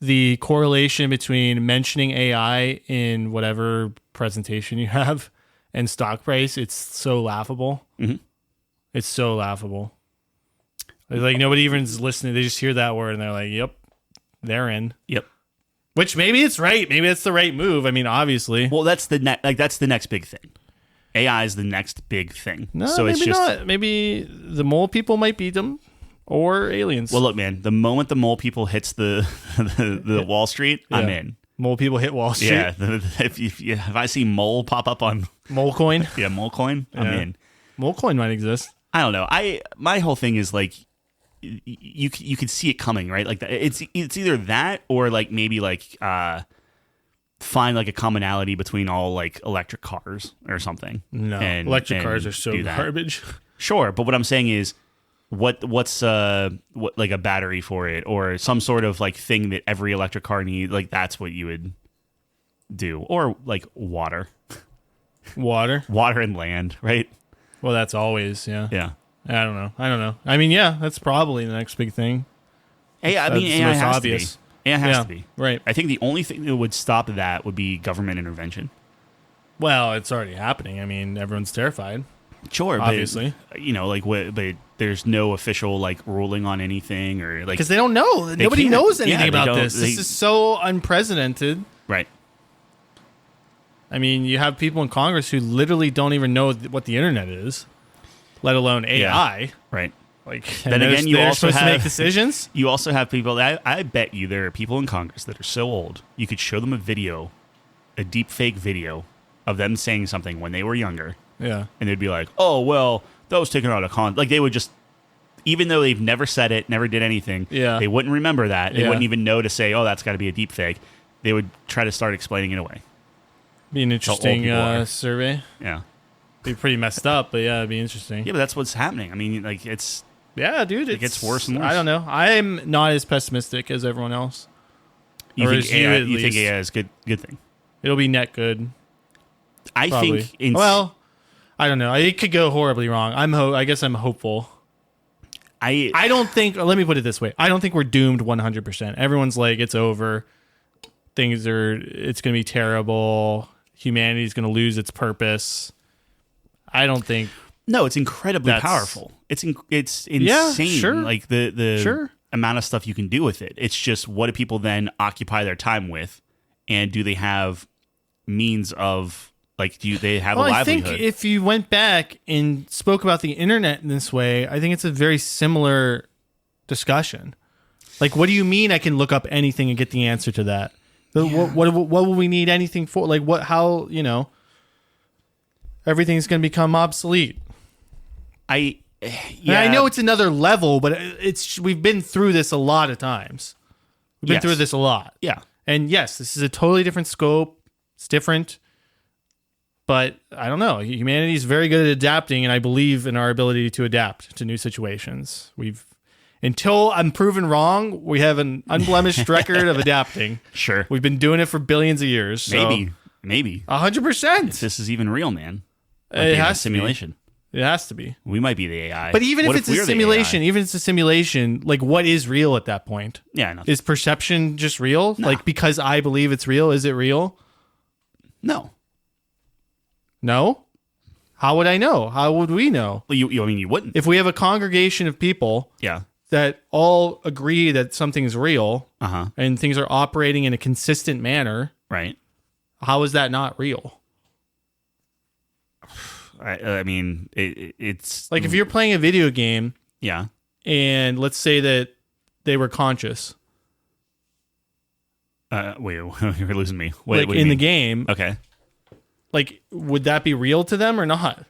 the correlation between mentioning AI in whatever presentation you have and stock price, it's so laughable. Mm-hmm. It's so laughable. Like nobody even is listening. They just hear that word and they're like, "Yep, they're in." Yep. Which maybe it's right. Maybe it's the right move. I mean, obviously. Well, that's the next big thing. AI is the next big thing. No, so maybe it's just not. Maybe the mole people might beat them. Or aliens. Well, look, man. The moment the mole people hits the Wall Street, I'm in. Mole people hit Wall Street. Yeah. If I see mole pop up on Mole coin, mole coin, I'm in. Mole coin might exist. I don't know. My whole thing is like you could see it coming, right? Like it's either that or like maybe like find like a commonality between all like electric cars or something. No, electric cars are so garbage. Sure, but what I'm saying is. What's like a battery for it or some sort of like thing that every electric car needs, like that's what you would do, or like water and land, right? Well, that's always yeah. I don't know. I mean, yeah, that's probably the next big thing. AI has obvious. To be. AI has to be right. I think the only thing that would stop that would be government intervention. Well, it's already happening. I mean, everyone's terrified. Sure, obviously, but but there's no official like ruling on anything or like because they don't know. Nobody knows anything about this. This is so unprecedented, right? I mean, you have people in Congress who literally don't even know what the internet is, let alone AI. Yeah, right. Like then again, you also supposed to make decisions. You also have people. I bet you there are people in Congress that are so old you could show them a deep fake video of them saying something when they were younger. Yeah. And they'd be like, oh, well, that was taken out of context. Like, they would just, even though they've never said it, never did anything, they wouldn't remember that. They wouldn't even know to say, oh, that's got to be a deep fake. They would try to start explaining it away. Be an interesting survey. Yeah. Be pretty messed up, but yeah, it'd be interesting. Yeah, but that's what's happening. I mean, like, it's... Yeah, dude. It gets worse and worse. I don't know. I'm not as pessimistic as everyone else. You think AI is a good thing? It'll be net good. I think... I don't know. It could go horribly wrong. I guess I'm hopeful. I don't think... Let me put it this way. I don't think we're doomed 100%. Everyone's like, it's over. It's going to be terrible. Humanity's going to lose its purpose. I don't think... No, it's incredibly powerful. It's insane. Yeah, sure. Like amount of stuff you can do with it. It's just, what do people then occupy their time with, and do they have means of, like, do they have a livelihood? I think if you went back and spoke about the internet in this way, I think it's a very similar discussion. Like, what do you mean I can look up anything and get the answer to that? What will we need anything for? Like, how, everything's going to become obsolete. I know it's another level, but we've been through this a lot of times. We've been through this a lot. Yeah. And yes, this is a totally different scope. It's different. But I don't know. Humanity is very good at adapting, and I believe in our ability to adapt to new situations. Until I'm proven wrong, we have an unblemished record of adapting. Sure. We've been doing it for billions of years. So Maybe. 100%. If this is even real, man. It has a simulation. It has to be. We might be the AI. But even if it's a simulation, like, what is real at that point? Yeah, nothing. Is perception just real? No. Like, because I believe it's real, is it real? No. No? How would I know? How would we know? Well, you wouldn't. If we have a congregation of people that all agree that something's real and things are operating in a consistent manner, right? How is that not real? I mean, it's... Like, if you're playing a video game, yeah, and let's say that they were conscious. Wait, you're losing me. What in the game. Okay. Like, would that be real to them or not?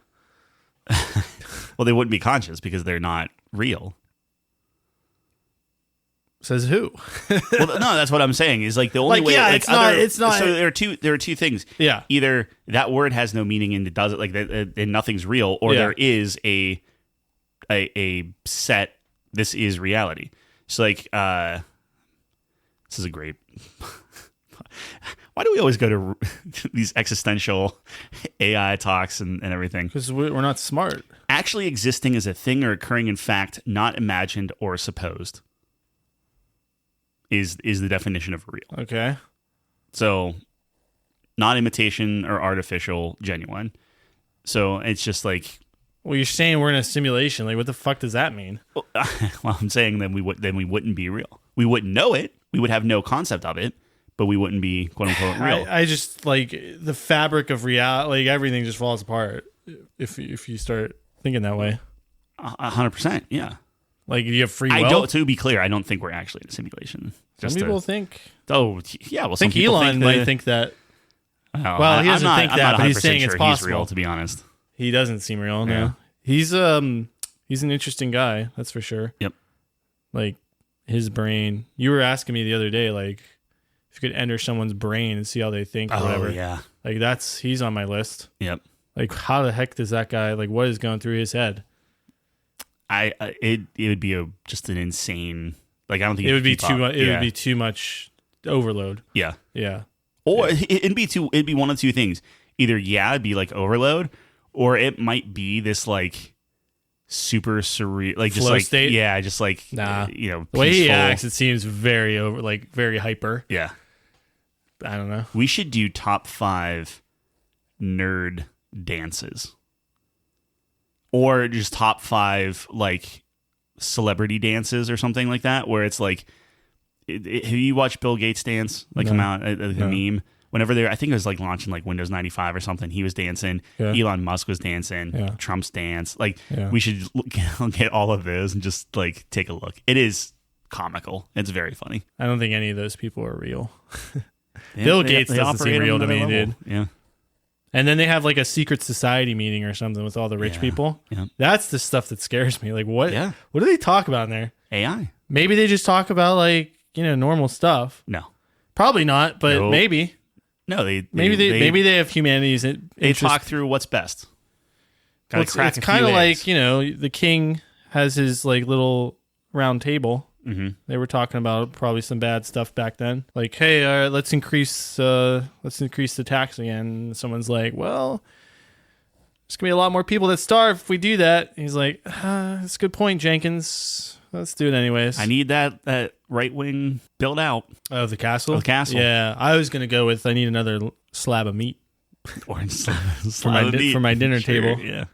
Well, they wouldn't be conscious because they're not real. Says who? Well, no, that's what I'm saying. Is like the only way. Yeah, like it's not. So there are two things. Yeah. Either that word has no meaning and it does it, like and nothing's real, or there is a set. This is reality. So like, this is a great. Why do we always go to these existential AI talks and everything? Because we're not smart. Actually existing is a thing or occurring in fact, not imagined or supposed. Is the definition of real. Okay. So, not imitation or artificial, genuine. So, it's just like... Well, you're saying we're in a simulation. Like, what the fuck does that mean? Well, I'm saying that we wouldn't be real. We wouldn't know it. We would have no concept of it, but we wouldn't be, quote unquote, real. I just, like, the fabric of reality, like, everything just falls apart if you start thinking that way. 100%, yeah. Like, do you have free will? To be clear, I don't think we're actually in a simulation. Some people think. Oh, yeah. Well, I think Elon might think that. Well, he doesn't think that, but he's saying it's possible. He's real, to be honest. He doesn't seem real, no. He's an interesting guy, that's for sure. Yep. Like, his brain. You were asking me the other day, like, if you could enter someone's brain and see how they think or whatever. Yeah. Like, he's on my list. Yep. Like, how the heck does that guy, like, what is going through his head? It would be just an insane, like, I don't think it would be too much. It would be too much overload. Yeah. Yeah. Or it'd be one of two things. Either it'd be like overload, or it might be this like super surreal, like just flow like state? just like nah. Peaceful. The way he acts, it seems very very hyper. Yeah. I don't know. We should do top 5 nerd dances. Or just top 5 like celebrity dances or something like that, where it's like, have you watched Bill Gates dance? Like, come out a meme whenever I think it was like launching like Windows 95 or something. He was dancing. Yeah. Elon Musk was dancing. Yeah. Trump's dance. Like, we should get all of those and just like take a look. It is comical. It's very funny. I don't think any of those people are real. Bill Gates doesn't seem real to me, dude. Yeah. And then they have like a secret society meeting or something with all the rich people. Yeah. That's the stuff that scares me. Like, what? Yeah. What do they talk about in there? AI. Maybe they just talk about like, normal stuff. No. Probably not, but maybe. No, maybe they have humanity's interest. They talk through what's best. Well, it's kind of like, the king has his like little round table. Mm-hmm. They were talking about probably some bad stuff back then. Like, hey, let's increase the tax again. And someone's like, well, there's gonna be a lot more people that starve if we do that. He's like, that's a good point, Jenkins. Let's do it anyways. I need that right wing build out of the castle. Of the castle. Yeah, I was gonna go with I need another slab of meat. Orange slab of meat for my dinner table. Yeah,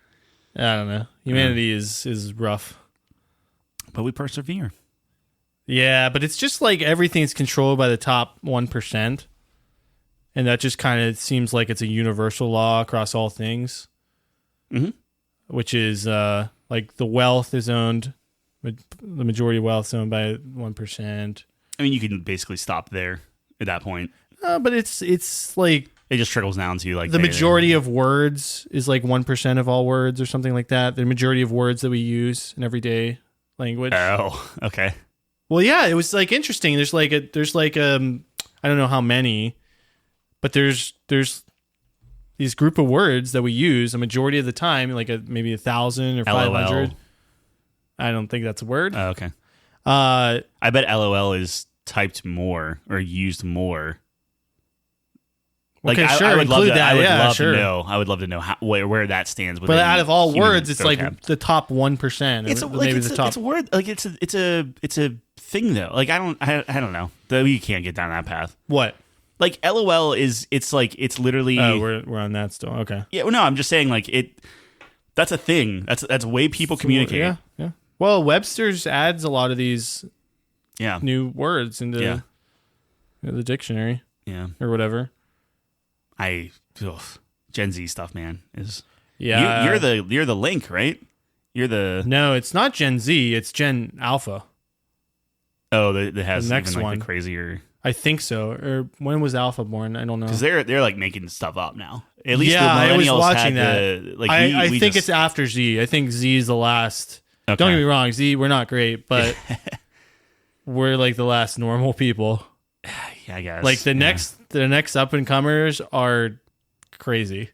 I don't know. Humanity is rough, but we persevere. Yeah, but it's just like everything's controlled by the top 1%. And that just kind of seems like it's a universal law across all things. Mm-hmm. Which is like the wealth is owned, the majority of wealth is owned by 1%. I mean, you can basically stop there at that point. But it's like it just trickles down to like the majority of words is like 1% of all words or something like that. The majority of words that we use in everyday language. Oh, okay. Well, yeah, it was like interesting. There's like I don't know how many, but there's these group of words that we use a majority of the time, like maybe 1,000 or 500. LOL. I don't think that's a word. Oh, okay. I bet LOL is typed more or used more. Like, okay, sure. I would love to, that. I would yeah, love sure. to know. I would love to know where that stands. But out of all words, it's vocab. like the top 1%. It's maybe the top. It's a word. Like it's a thing though. Like I don't know. You can't get down that path. What? Like LOL is. It's like it's literally. Oh, we're on that still. Okay. Yeah. Well, no, I'm just saying like it. That's a thing. That's way people communicate. Yeah. Well, Webster's adds a lot of these. Yeah. New words into the dictionary. Yeah. Or whatever. Gen Z stuff, man, is you're you're the link, right? You're the no, it's not Gen Z, it's Gen Alpha. Oh, that has the next even like one. the crazier. I think so. Or when was Alpha born? I don't know. Because they're like making stuff up now. At least yeah, the I was millennials watching had that. like I we think just, it's after Z. I think Z is the last. Okay. Don't get me wrong, Z, we're not great, but we're like the last normal people. Yeah, I guess. Like the next up and comers are crazy.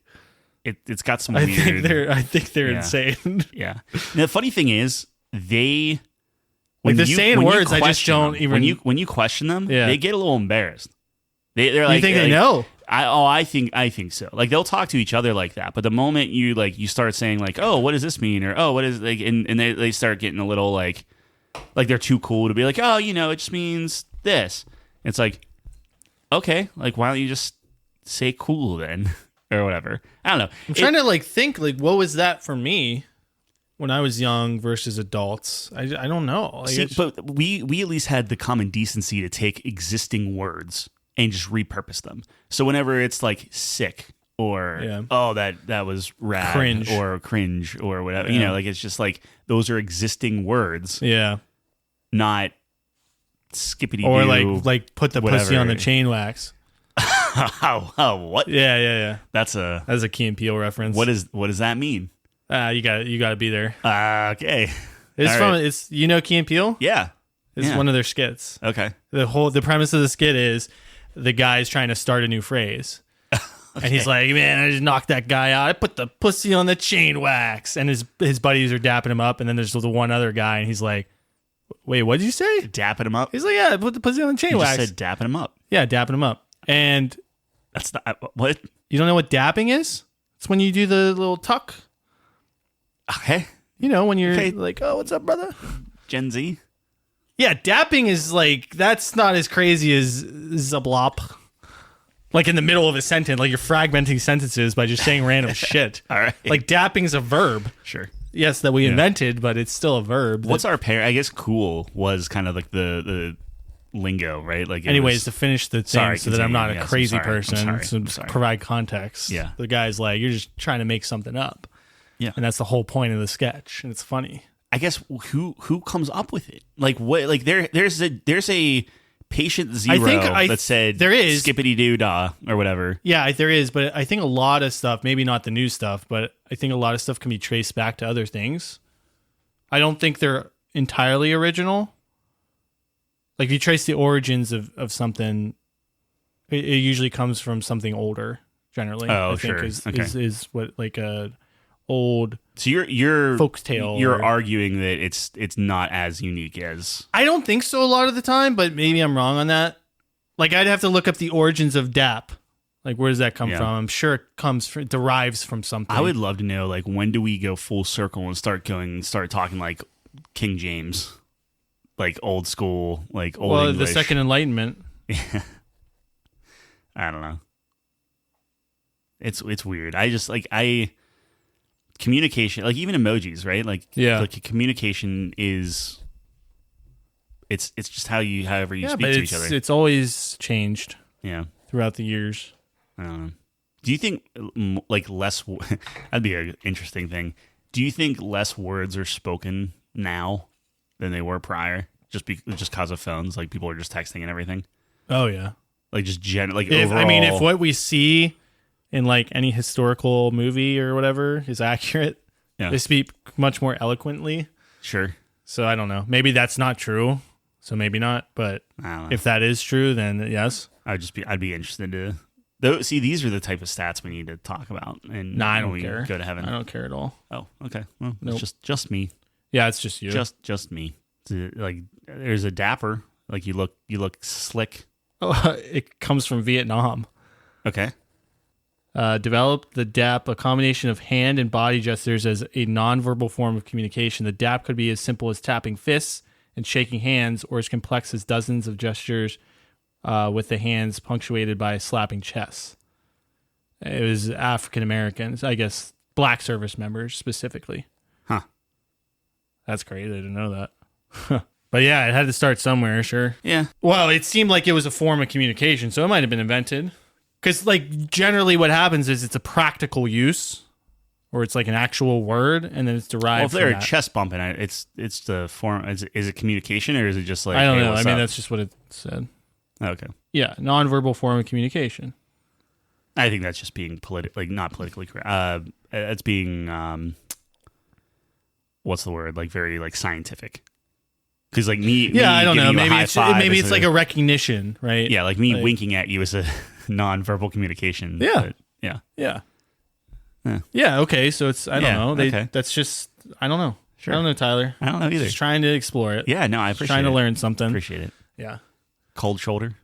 It's got some I weird. think they're insane. Yeah. Now, the funny thing is, they like they're saying words I just don't even. When you question them, they get a little embarrassed. They're like, you think they know? I think so. Like they'll talk to each other like that, but the moment you start saying like, oh, what does this mean, or oh, what is like, and they start getting a little like they're too cool to be like, oh, it just means this. It's like, okay, like why don't you just say cool then, or whatever? I don't know. I'm trying to like think like what was that for me when I was young versus adults. I don't know. Like, but we at least had the common decency to take existing words and just repurpose them. So whenever it's like sick or oh that was rad cringe or whatever, like it's just like those are existing words. Yeah. Not skippity or like put the whatever. Pussy on the chain wax. Oh, what? Yeah. That's a Key and Peele reference. What does that mean? You got to be there. Okay. It's from it's Key and Peele? Yeah. It's one of their skits. Okay. The premise of the skit is the guy's trying to start a new phrase. Okay. And he's like, man, I just knocked that guy out. I put the pussy on the chain wax. And his buddies are dapping him up. And then there's the one other guy, and he's like, wait, what did you say? Dapping him up? He's like, yeah, I put the pussy on the chain wax. You just said dapping him up. Yeah, dapping him up. And that's not what? You don't know what dapping is? It's when you do the little tuck. Okay. When you're like, oh, what's up, brother? Gen Z? Yeah, dapping is like, that's not as crazy as zablop. Like in the middle of a sentence, like you're fragmenting sentences by just saying random shit. All right. Like dapping is a verb. Sure. Yes, that we invented, but it's still a verb. What's our pair? I guess cool was kind of like the lingo, right? Like, anyways, to finish the thing so that I'm not a crazy person, I'm to provide context. Yeah. The guy's like, you're just trying to make something up. Yeah. And that's the whole point of the sketch. And it's funny. I guess who comes up with it? Like what? Like there's a patient zero that said there is skippity doo dah or whatever. Yeah, there is, but I think a lot of stuff, maybe not the new stuff, but I think a lot of stuff can be traced back to other things. I don't think they're entirely original. Like if you trace the origins of something, it usually comes from something older. Generally, I think sure. is what like a old. So you're folk tale. You're arguing that it's not as unique as. I don't think so a lot of the time, but maybe I'm wrong on that. Like I'd have to look up the origins of DAP. Like where does that come from? I'm sure it derives from something. I would love to know like when do we go full circle and start talking like King James, like old school, like old English. The Second Enlightenment. Yeah. I don't know. It's weird. I just communication, like even emojis, right? Like, like communication is It's just however you Yeah, speak but to each other. it's always changed Yeah. throughout the years. I don't know. Do you think like less? That'd be an interesting thing. Do you think less words are spoken now than they were prior? Just because of phones, like people are just texting and everything. Oh yeah. Like just Overall, I mean, if what we see in like any historical movie or whatever is accurate, yeah. they speak much more eloquently. Sure. So I don't know. Maybe that's not true. So maybe not. But I don't know. if that is true, then yes. I'd be interested to. Though, see, these are the type of stats we need to talk about. And No, I when don't we care. Go to heaven. I don't care at all. Oh, okay. Well, Nope. it's just me. Yeah, it's just you. Just me. Like there's a dapper. Like you look slick. Oh, it comes from Vietnam. Okay. Developed the DAP, a combination of hand and body gestures as a nonverbal form of communication. The DAP could be as simple as tapping fists and shaking hands, or as complex as dozens of gestures with the hands punctuated by slapping chests. It was African Americans, I guess, black service members specifically. Huh. That's crazy. I didn't know that. But yeah, it had to start somewhere, sure. Yeah. Well, it seemed like it was a form of communication, so it might have been invented. Because, like, generally what happens is it's a practical use, or it's like an actual word, and then it's derived Well, if from they're that. chest bumping, it's the form. Is it communication or is it just like? I don't hey, know. I what's mean, up? that's just what it said. Okay. Yeah, nonverbal form of communication. I think that's just being not politically correct. It's being what's the word? Like very like scientific. Because like me, I don't know. giving you a Maybe high it's five it's like a recognition, right? Yeah, like me winking at you is a non-verbal communication. Yeah. But, yeah. Yeah. Yeah. Yeah. Okay. So it's I don't know. Okay. That's just I don't know. Sure. I don't know, Tyler. I don't know either. Just trying to explore it. Yeah. No, I appreciate trying it. to learn something. Appreciate it. Yeah. Cold shoulder.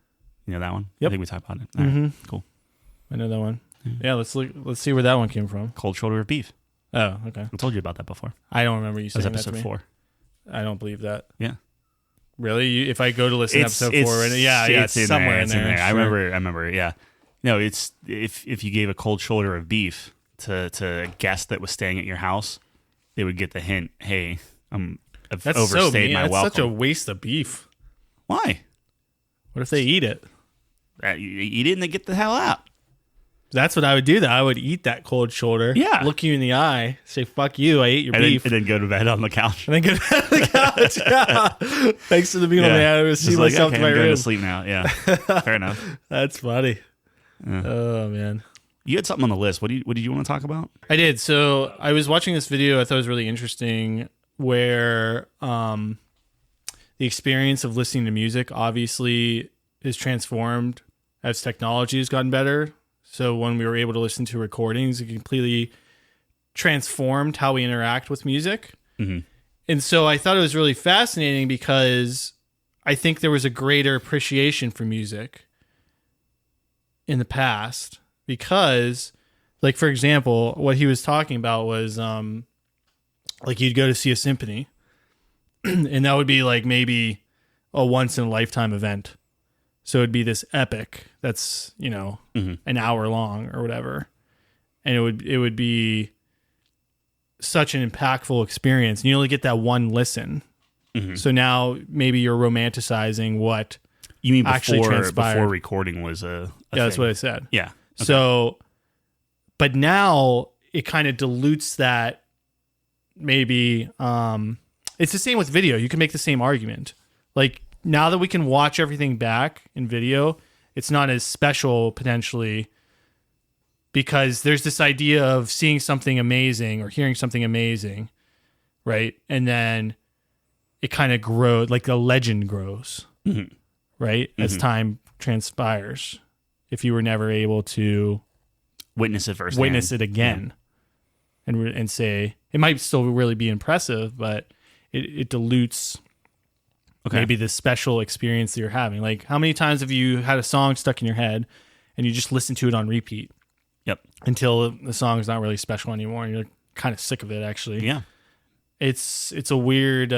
You know that one? Yep. I think we talked about it. All right, cool. I know that one. Yeah. Let's see where that one came from. Cold shoulder of beef. Oh, okay. I told you about that before. I don't remember you That was saying that to episode me. 4. I don't believe that. Yeah. Really? If I go to listen to episode 4, it's in somewhere there. in It's there. in there. I Sure. remember. Yeah. No, it's if you gave a cold shoulder of beef to a guest that was staying at your house, they would get the hint. Hey, I've That's overstayed so mean. my That's welcome. such a waste of beef. Why? What if they eat it? You eat it and they get the hell out. That's what I would do. That I would eat that cold shoulder. Yeah. Look you in the eye. Say "fuck you." I ate your beef. And then go to bed on the couch. And then get on the couch. Yeah. Thanks to the meal, man. I would see Just like, myself okay, in my I'm going room. to sleep now. Yeah. Fair enough. That's funny. Oh man. You had something on the list. What did you want to talk about? I did. So I was watching this video. I thought it was really interesting where the experience of listening to music obviously is transformed as technology has gotten better. So when we were able to listen to recordings, it completely transformed how we interact with music. Mm-hmm. And so I thought it was really fascinating because I think there was a greater appreciation for music in the past because, like, for example, what he was talking about was like you'd go to see a symphony and that would be like maybe a once in a lifetime event. So it'd be this epic that's, an hour long or whatever. And it would be such an impactful experience. And you only get that one listen. Mm-hmm. So now maybe you're romanticizing what You mean actually before transpired. recording was a Yeah, that's thing. what I said. Yeah. Okay. So, but now it kind of dilutes that. Maybe it's the same with video. You can make the same argument. Like now that we can watch everything back in video, it's not as special potentially because there's this idea of seeing something amazing or hearing something amazing, right? And then it kind of grows, like the legend grows, right? As time transpires. If you were never able to Witness it first. witness it again and say, it might still really be impressive, but it dilutes maybe the special experience that you're having. Like, how many times have you had a song stuck in your head and you just listen to it on repeat? Yep. Until the song's not really special anymore and you're kind of sick of it, actually. Yeah. It's a weird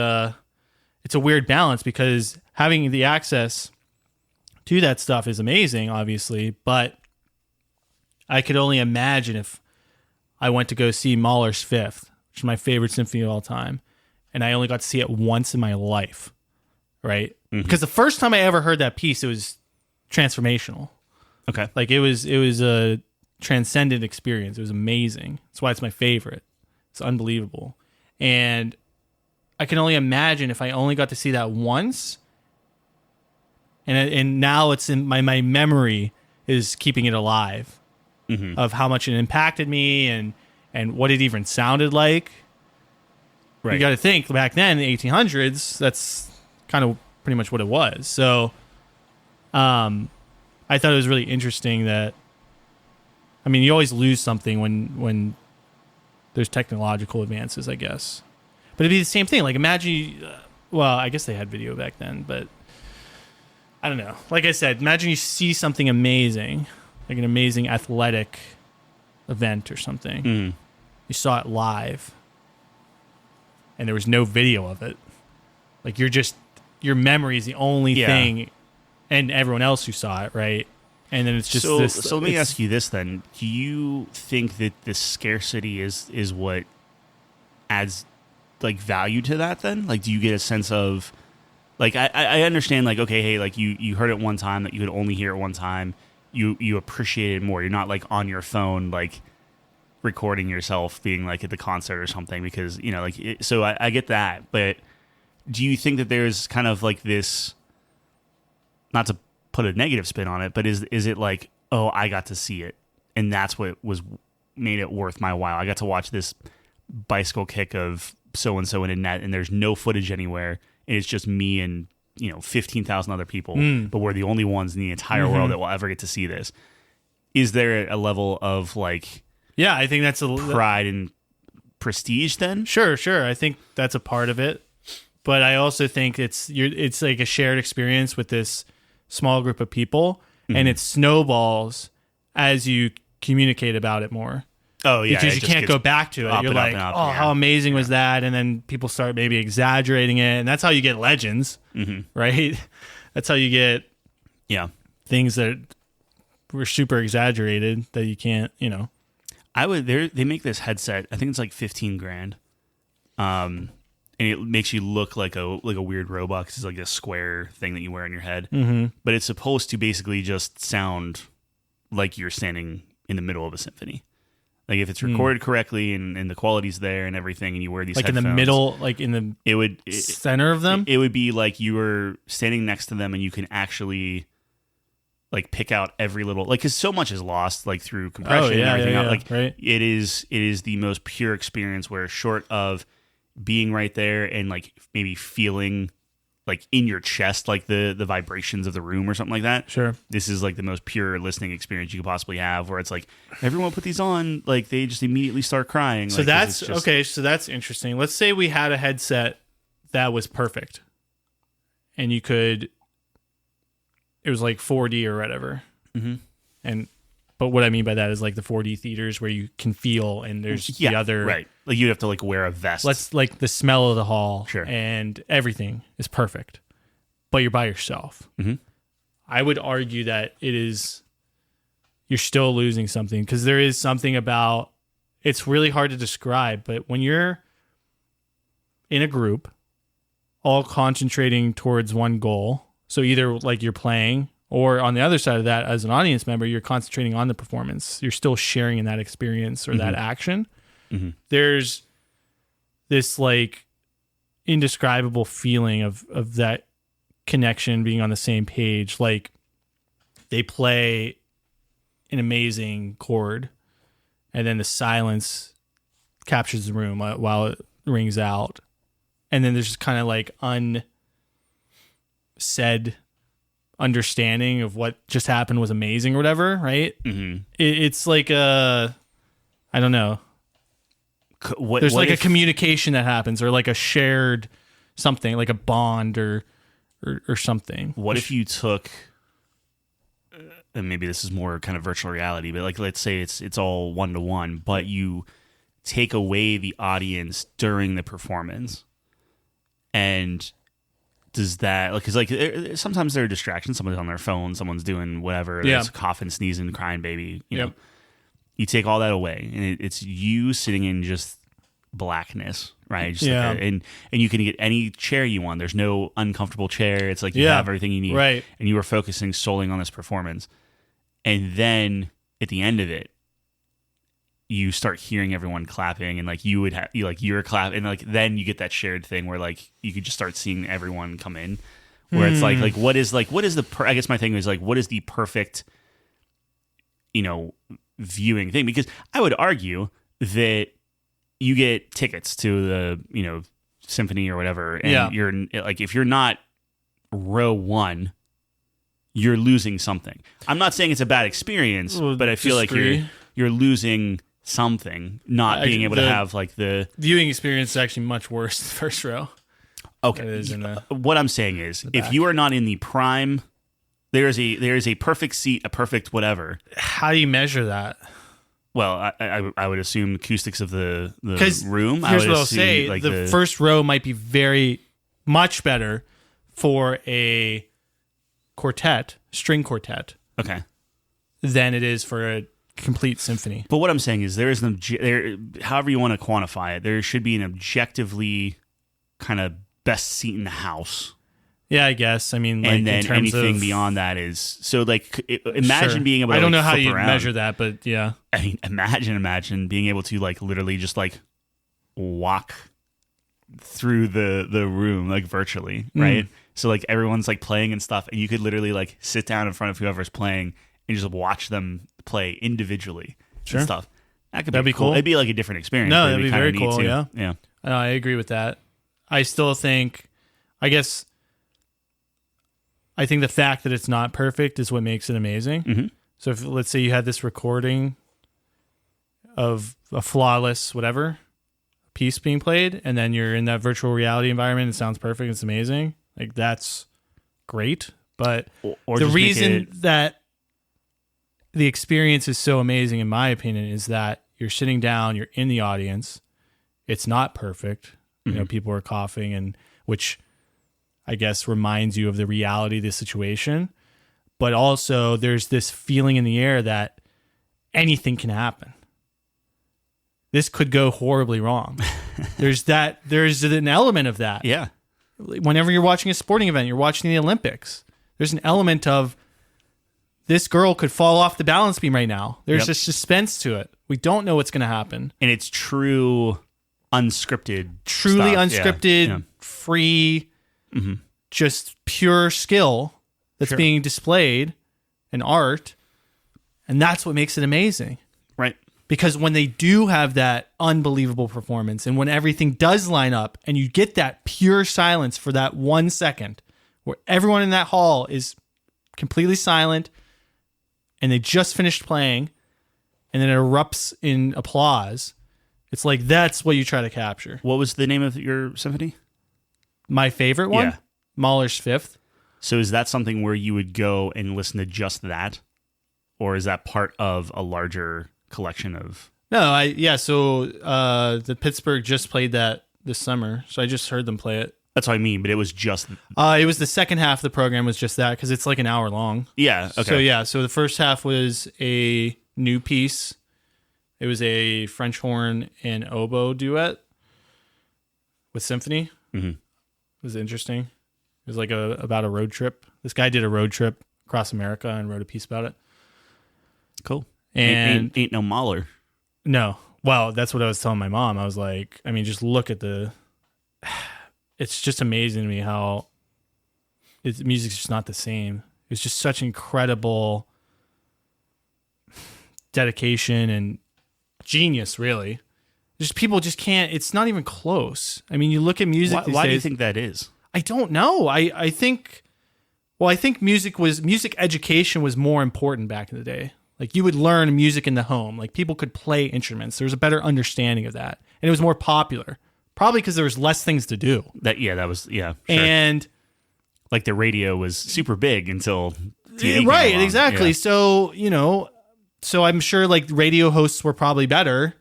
balance because having the access to that stuff is amazing, obviously, but I could only imagine if I went to go see Mahler's Fifth, which is my favorite symphony of all time, and I only got to see it once in my life, right? Because the first time I ever heard that piece, it was transformational. Okay. Like it was a transcendent experience. It was amazing. That's why it's my favorite. It's unbelievable. And I can only imagine if I only got to see that once, and now it's in my memory is keeping it alive of how much it impacted me and what it even sounded like. Right. You got to think back then, in the 1800s, that's kind of pretty much what it was. So, I thought it was really interesting that, I mean, you always lose something when there's technological advances, I guess. But it'd be the same thing. Like, imagine, well, I guess they had video back then, but I don't know. Like I said, imagine you see something amazing, like an amazing athletic event or something. You saw it live, and there was no video of it. Like, your memory is the only thing, and everyone else who saw it, right? And then it's just so. this. So let me ask you this then: do you think that this scarcity is what adds like value to that? Then, like, do you get a sense of like I understand like, okay, hey, like you heard it one time that you could only hear it one time. You appreciate it more. You're not like on your phone like recording yourself being like at the concert or something because like so I get that, but do you think that there's kind of like this, not to put a negative spin on it, but is it like, oh, I got to see it and that's what made it worth my while? I got to watch this bicycle kick of so and so in a net and there's no footage anywhere and it's just me and 15,000 other people, but we're the only ones in the entire world that will ever get to see this. Is there a level of like, yeah, I think that's a pride and prestige then? Sure. I think that's a part of it. But I also think it's like a shared experience with this small group of people, and it snowballs as you communicate about it more. Oh, yeah. Because you can't go back to it. You're like, oh, how amazing was that? And then people start maybe exaggerating it, and that's how you get legends, right? That's how you get things that were super exaggerated that you can't, They make this headset. I think it's like $15,000. And it makes you look like a weird robot 'cause it's like a square thing that you wear on your head. But it's supposed to basically just sound like you're standing in the middle of a symphony. Like if it's recorded correctly and the quality's there and everything, and you wear these like headphones, in the middle, like in the center of them. It would be like you were standing next to them, and you can actually like pick out every little, like, because so much is lost like through compression and everything else. Like right. it is the most pure experience where, short of being right there and like maybe feeling like in your chest like the vibrations of the room or something like that. Sure. This is like the most pure listening experience you could possibly have, where it's like everyone put these on, like they just immediately start crying. So like, that's okay. So that's interesting. Let's say we had a headset that was perfect, and it was like 4D or whatever. But what I mean by that is like the 4D theaters where you can feel, and there's the other, right? Like you'd have to like wear a vest. Let's like the smell of the hall, sure, and everything is perfect, but you're by yourself. I would argue that you're still losing something, because there is something about, it's really hard to describe, but when you're in a group, all concentrating towards one goal, so either like you're playing, or on the other side of that, as an audience member, you're concentrating on the performance. You're still sharing in that experience or that action. There's this like indescribable feeling of that connection, being on the same page. Like they play an amazing chord, and then the silence captures the room while it rings out. And then there's just kind of like unsaid understanding of what just happened was amazing or whatever, right? It's like I don't know. There's like a communication that happens, or like a shared something, like a bond or something. What if you took, and maybe this is more kind of virtual reality, but like let's say it's all 1-to-1, but you take away the audience during the performance, and does that, like, because like sometimes there are distractions. Someone's on their phone, someone's doing whatever, there's coughing, sneezing, crying baby, you know. You take all that away, and it's you sitting in just blackness, right? Just Yeah. and you can get any chair you want. There's no uncomfortable chair. It's like you have everything you need. Right. And you were focusing solely on this performance. And then at the end of it, you start hearing everyone clapping, and like you would have you're clapping, and like then you get that shared thing where like you could just start seeing everyone come in, where it's like what is the I guess my thing is like what is the perfect viewing thing? Because I would argue that you get tickets to the symphony or whatever, and you're like if you're not row 1, you're losing something. I'm not saying it's a bad experience, but I feel like you're losing something, not being able to have like the viewing experience is actually much worse the first row. Okay. What I'm saying is if you are not in the prime, there is a perfect seat, a perfect whatever. How do you measure that? Well, I would assume acoustics of the room. Here's what I'll say. Like the first row might be very much better for a string quartet. Okay. Than it is for a complete symphony. But what I'm saying is there is however you want to quantify it, there should be an objectively kind of best seat in the house. Yeah, I guess. I mean, like, and then in terms anything of, beyond that is so like imagine being able to I don't like, know how flip you around. measure that, but yeah. I mean, imagine being able to like literally just like walk through the room like virtually, right? So like everyone's like playing and stuff, and you could literally like sit down in front of whoever's playing and just watch them play individually and stuff. That'd be cool. It'd be like a different experience. No, that'd be very cool. Yeah. I agree with that. I still think, I think the fact that it's not perfect is what makes it amazing. Mm-hmm. So if let's say you had this recording of a flawless whatever piece being played, and then you're in that virtual reality environment, it sounds perfect, it's amazing. Like that's great. But or the reason that the experience is so amazing, in my opinion, is that you're sitting down, you're in the audience. It's not perfect. People are coughing, and which I guess reminds you of the reality of the situation. But also there's this feeling in the air that anything can happen. This could go horribly wrong. There's an element of that. Yeah. Whenever you're watching a sporting event, you're watching the Olympics, there's an element of this girl could fall off the balance beam right now. There's a suspense to it. We don't know what's going to happen. And it's truly unscripted, free, just pure skill that's being displayed and art. And that's what makes it amazing. Right. Because when they do have that unbelievable performance and when everything does line up and you get that pure silence for that 1 second where everyone in that hall is completely silent and they just finished playing and then it erupts in applause, it's like that's what you try to capture. What was the name of your symphony? My favorite one? Yeah. Mahler's Fifth. So is that something where you would go and listen to just that? Or is that part of a larger collection of... No, so the Pittsburgh just played that this summer, so I just heard them play it. That's what I mean, but it was just... it was the second half of the program was just that, because it's like an hour long. Yeah, okay. So the first half was a new piece. It was a French horn and oboe duet with symphony. Mm-hmm. It was interesting. It was like about a road trip. This guy did a road trip across America and wrote a piece about it. Cool. And ain't no Mahler. No. Well, that's what I was telling my mom. I was like, I mean, just look at it's just amazing to me how music's just not the same. It's just such incredible dedication and genius, really. Just people just can't, it's not even close. I mean, you look at music these why days, do you think that is? I don't know. I think music education was more important back in the day. Like you would learn music in the home. Like people could play instruments. There was a better understanding of that. And it was more popular. Probably because there was less things to do. Sure. And like the radio was super big until TV right, came along. exactly. Yeah. So I'm sure like radio hosts were probably better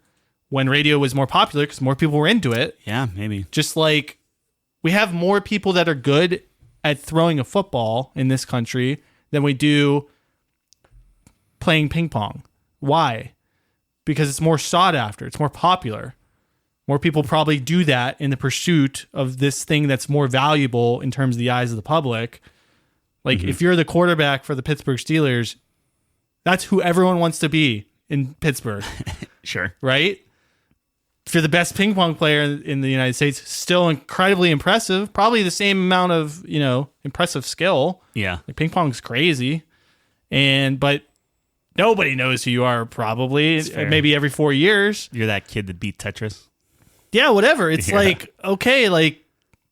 when radio was more popular because more people were into it. Yeah, maybe. Just like we have more people that are good at throwing a football in this country than we do playing ping pong. Why? Because it's more sought after. It's more popular. More people probably do that in the pursuit of this thing that's more valuable in terms of the eyes of the public. Like, if you're the quarterback for the Pittsburgh Steelers, that's who everyone wants to be in Pittsburgh. Sure. Right? If you're the best ping pong player in the United States, still incredibly impressive. Probably the same amount of, impressive skill. Yeah. Like, ping pong's crazy. But nobody knows who you are, probably. Maybe every 4 years. You're that kid that beat Tetris. Yeah, whatever. It's okay,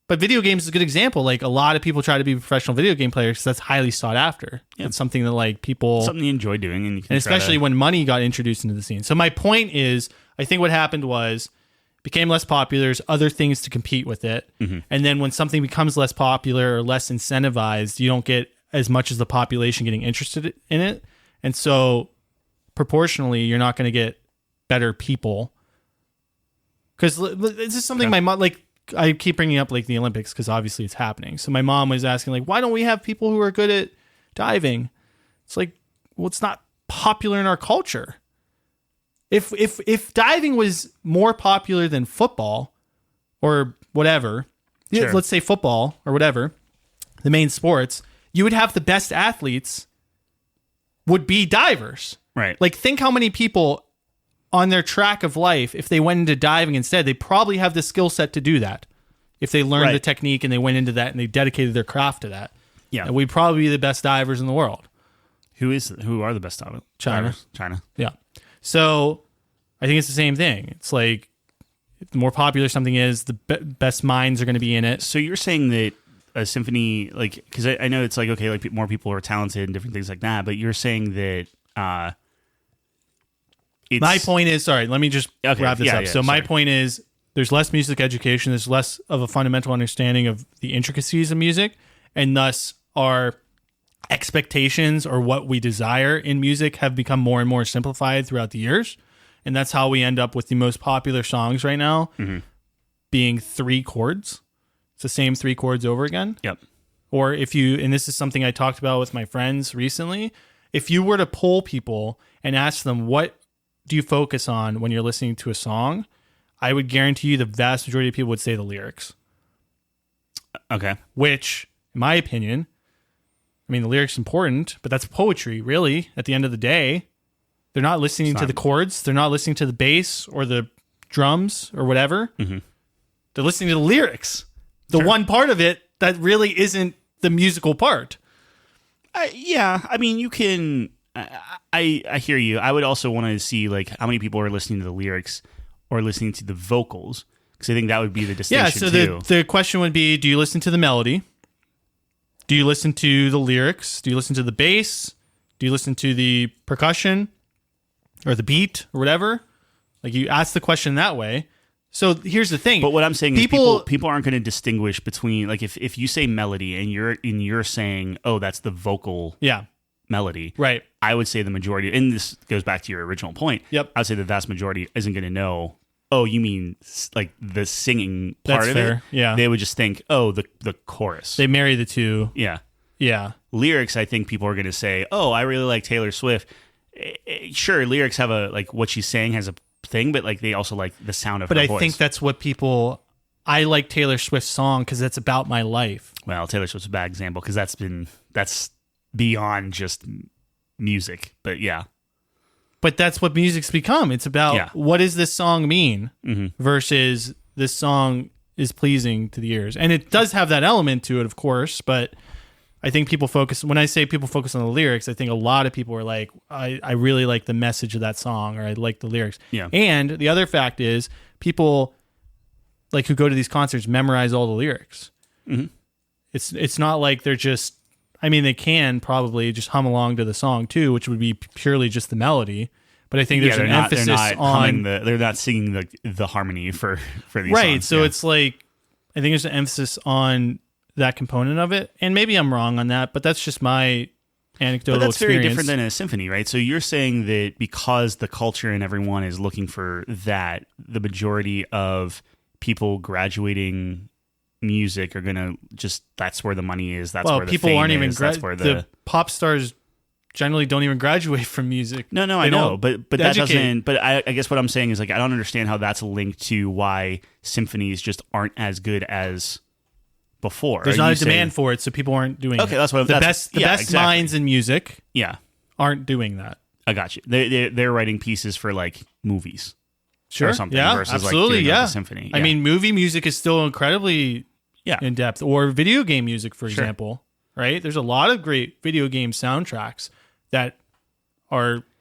but video games is a good example. Like, a lot of people try to be professional video game players because that's highly sought after. Yeah. It's something that people... Something you enjoy doing. And especially when money got introduced into the scene. So my point is, I think what happened was, it became less popular. There's other things to compete with it. Mm-hmm. And then when something becomes less popular or less incentivized, you don't get as much as the population getting interested in it. And so proportionally, you're not going to get better people. Because this is something my mom, I keep bringing up the Olympics because obviously it's happening. So my mom was asking why don't we have people who are good at diving? It's it's not popular in our culture. If diving was more popular than football or whatever, sure. Let's say football or whatever, the main sports, you would have the best athletes would be divers. Right. Think how many people on their track of life, if they went into diving instead, they probably have the skill set to do that. If they learned the technique and they went into that and they dedicated their craft to that. Yeah. And we'd probably be the best divers in the world. Who are the best divers? China. Yeah. So I think it's the same thing. It's the more popular something is, the best minds are going to be in it. So you're saying that a symphony, because I know it's more people are talented and different things like that, but you're saying that my point is, sorry, let me just wrap this up. So my point is, there's less music education, there's less of a fundamental understanding of the intricacies of music, and thus our expectations or what we desire in music have become more and more simplified throughout the years. And that's how we end up with the most popular songs right now being 3 chords. It's the same 3 chords over again. Yep. Or and this is something I talked about with my friends recently, if you were to poll people and ask them, what do you focus on when you're listening to a song? I would guarantee you the vast majority of people would say the lyrics. Okay. Which, in my opinion, the lyrics important, but that's poetry, really, at the end of the day. They're not listening to the chords. They're not listening to the bass or the drums or whatever. Mm-hmm. They're listening to the lyrics. The one part of it that really isn't the musical part. You can... I hear you. I would also want to see how many people are listening to the lyrics or listening to the vocals, because I think that would be the distinction. Yeah. So the question would be: do you listen to the melody? Do you listen to the lyrics? Do you listen to the bass? Do you listen to the percussion or the beat or whatever? You ask the question that way. So here's the thing. But what I'm saying is people aren't going to distinguish between if you say melody and you're saying, oh, that's the vocal. Yeah. Melody, right? I would say the majority, and this goes back to your original point. Yep. I would say the vast majority isn't going to know. Oh, you mean the singing part of it? Yeah. They would just think, oh, the chorus. They marry the two. Yeah. Yeah. Lyrics, I think people are going to say, oh, I really like Taylor Swift. Sure, lyrics have what she's saying has a thing, but they also like the sound of her voice. But I think that's what I like Taylor Swift's song because it's about my life. Well, Taylor Swift's a bad example because that's beyond just music, but yeah. But that's what music's become. It's about what does this song mean versus this song is pleasing to the ears. And it does have that element to it, of course, but I think when I say people focus on the lyrics, I think a lot of people are I really like the message of that song, or I like the lyrics. Yeah. And the other fact is people who go to these concerts memorize all the lyrics. Mm-hmm. It's not like they're just, they can probably just hum along to the song too, which would be purely just the melody. But I think there's an emphasis on they're not singing the harmony for these songs. Right. So it's I think there's an emphasis on that component of it. And maybe I'm wrong on that, but that's just my anecdotal But that's experience. very different than a symphony, right? So you're saying that because the culture and everyone is looking for that, the majority of people graduating music are going to that's where the money is. That's where the people fame aren't is. even That's where the pop stars generally don't even graduate from music. No, I know, but that doesn't. But I guess what I'm saying is like I don't understand how that's linked to why symphonies just aren't as good as before. There's not a demand for it, so people aren't doing it. Okay, that's what the best minds in music. Yeah, aren't doing that. I got you. They're writing pieces for like movies, sure, or something. Yeah, versus absolutely, like doing yeah. like a symphony. Yeah. I mean, movie music is still incredibly in depth, or video game music, for example. Right? There's a lot of great video game soundtracks that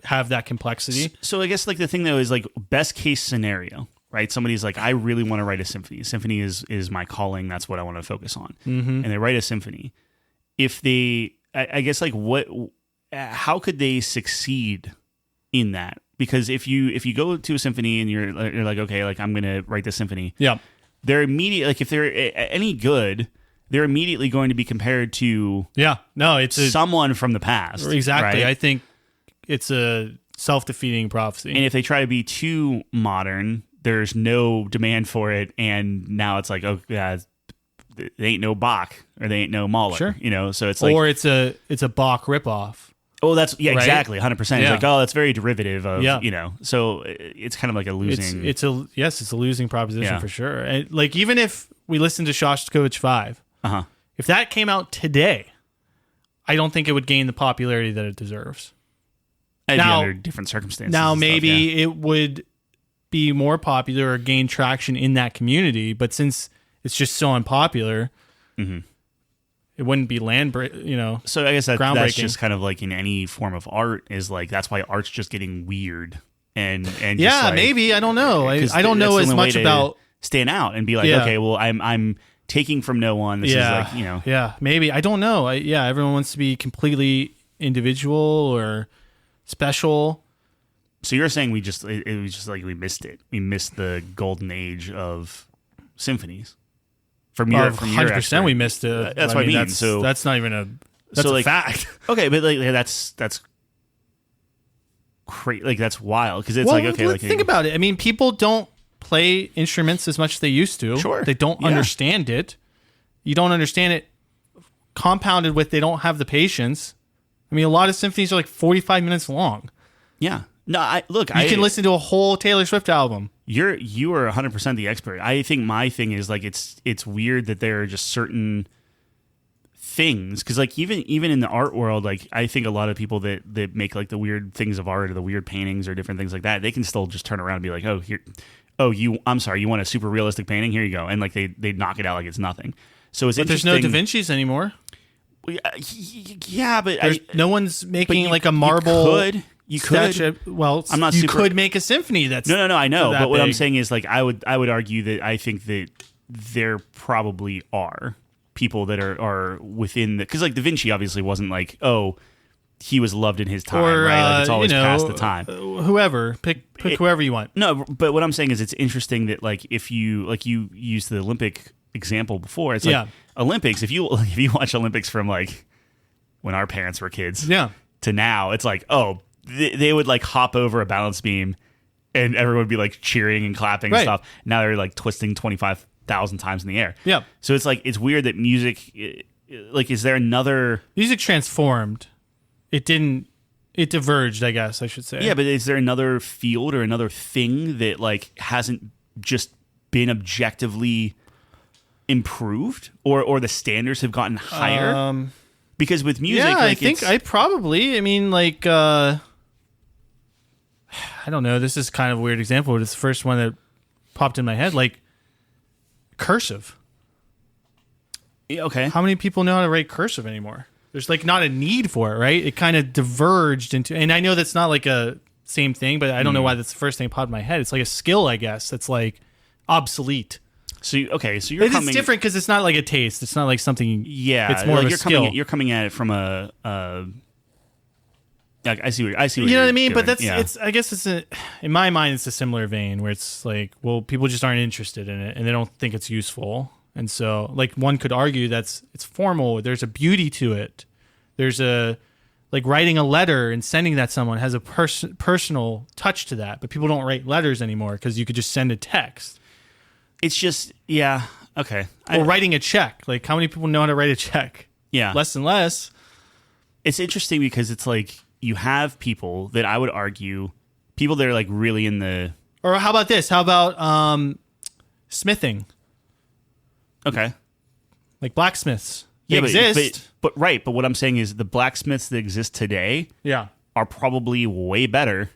have that complexity. So I guess like the thing though is like best case scenario, right? Somebody's like, I really want to write a symphony. Symphony is my calling. That's what I want to focus on. Mm-hmm. And they write a symphony. If they, I guess like how could they succeed in that? Because if you go to a symphony and you're like, okay, like I'm going to write this symphony. Yeah. They're immediate. Like if they're any good, they're immediately going to be compared to someone from the past. Exactly. Right? I think it's a self-defeating prophecy. And if they try to be too modern, there's no demand for it, and now it's like, oh yeah, they ain't no Bach or they ain't no Mahler. Sure. You know, so it's like, or it's a Bach ripoff. Oh, that's right? exactly 100%. It's like, oh, that's very derivative of you know. So it's kind of like a losing. It's a losing proposition for sure. And like even if we listen to Shostakovich 5. If that came out today, I don't think it would gain the popularity that it deserves. It'd be under different circumstances. Now, maybe it would be more popular or gain traction in that community, but since it's just so unpopular, it wouldn't be So I guess that's just kind of like in any form of art is like that's why art's just getting weird and just like, maybe I don't know. I don't know as much about stand out and be like, okay, well I'm taking from no one. This is like, you know. Yeah, maybe. I don't know. Everyone wants to be completely individual or special. So you're saying it was just like we missed it. We missed the golden age of symphonies. From your 100% we missed it. That's what I mean. That's not even that's a fact. Okay, but like that's crazy. Like that's wild because it's like okay. Like think about it. I mean, people don't play instruments as much as they used to. Sure. They don't understand it. You don't understand it compounded with they don't have the patience. I mean, a lot of symphonies are like 45 minutes long. Yeah. No, you can listen to a whole Taylor Swift album. You are 100% the expert. I think my thing is like it's weird that there are just certain things because like even in the art world, like I think a lot of people that make like the weird things of art or the weird paintings or different things like that, they can still just turn around and be like, I'm sorry, you want a super realistic painting? Here you go. And like they knock it out like it's nothing. So it's interesting. There's no Da Vinci's anymore. Yeah, but no one's making like a marble. You could. Well, I'm not. You could make a symphony that's no. I know, but what big. I'm saying is like I would argue that I think that there probably are people that are within the because like Da Vinci obviously wasn't like he was loved in his time, right? Like it's always past the time. Whoever pick whoever you want. No, but what I'm saying is it's interesting that like if you used the Olympic example before, it's like Olympics. If you watch Olympics from like when our parents were kids, to now, it's like they would like hop over a balance beam, and everyone would be like cheering and clapping and stuff. Now they're like twisting 25,000 times in the air. Yeah. So it's like it's weird that music, like, is there another music transformed? It didn't. It diverged, I guess I should say. Yeah, but is there another field or another thing that like hasn't just been objectively improved, or the standards have gotten higher? Because with music, I mean, like, I don't know. This is kind of a weird example, but it's the first one that popped in my head. Like, cursive. Okay. How many people know how to write cursive anymore? There's like not a need for it, right? It kind of diverged into, and I know that's not like a same thing, but I don't know why that's the first thing that popped in my head. It's like a skill, I guess. That's like obsolete. So you're it's different because it's not like a taste. It's not like something. Yeah, it's more like of a skill. You're coming at it from a. I see what you know what I mean. Doing. But it's. I guess it's in my mind, it's a similar vein where it's like, well, people just aren't interested in it and they don't think it's useful, and so like one could argue it's formal. There's a beauty to it. There's a like writing a letter and sending that to someone has a personal touch to that. But people don't write letters anymore because you could just send a text. It's just, okay. Or writing a check. Like, how many people know how to write a check? Yeah. Less and less. It's interesting because it's like, you have people that I would argue, people that are like really in the... Or how about this? How about smithing? Okay. Like blacksmiths. They Yeah, exist. But what I'm saying is the blacksmiths that exist today Yeah. are probably way better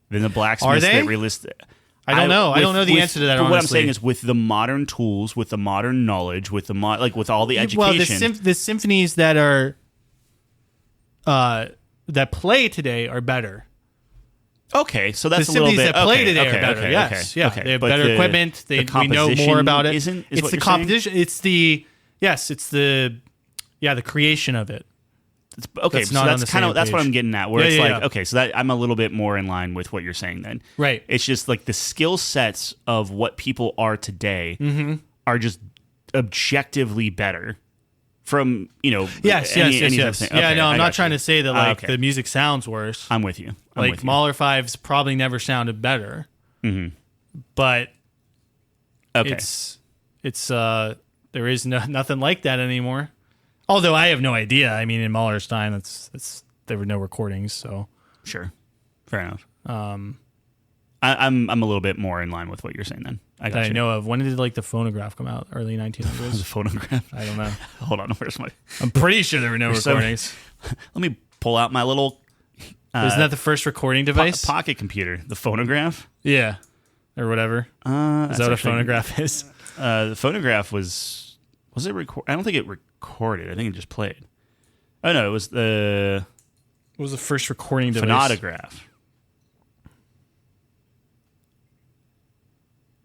than the blacksmiths they? that realistic. I don't know. I don't know the answer to that, But honestly. what I'm saying is with the modern tools, with the modern knowledge, with the with all the education. Well, the symphonies that are that play today are better. Okay, so that's The a little symphonies bit... that play okay, today okay, are better. okay, Yes, okay, yeah, okay. they have But better equipment. the We know more about it. Isn't, is it's what the you're saying? competition. It's the the creation of it. Okay, That's so not on that's the kind same of that's what page. I'm getting at. Where Yeah, it's yeah, like, yeah. okay, so that I'm a little bit more in line with what you're saying. Then, Right. It's just like the skill sets of what people are today Mm-hmm. are just objectively better. From Yes. any type of Yes. thing. Yeah. Okay, No, I'm I not got trying you. to say that like okay. the music sounds worse. I'm with you. I'm Like with you. Mahler 5's probably never sounded better. Mm-hmm. But Okay. it's there is nothing like that anymore. Although I have no idea. I mean, in Mahler's time, it's there were no recordings, so Sure. Fair enough. I'm a little bit more in line with what you're saying then. I that got I you. know of. When did like the phonograph come out? Early The 1900s. phonograph. I don't know. Hold on. Where's my... I'm pretty sure there were no so- recordings. Let me pull out my little Isn't that the first recording device? pocket computer. The phonograph. Yeah, or whatever. Is that what a phonograph is? The phonograph was it record? I don't think it recorded. I think it just played. Oh no, it was the What was the first recording device? phonograph.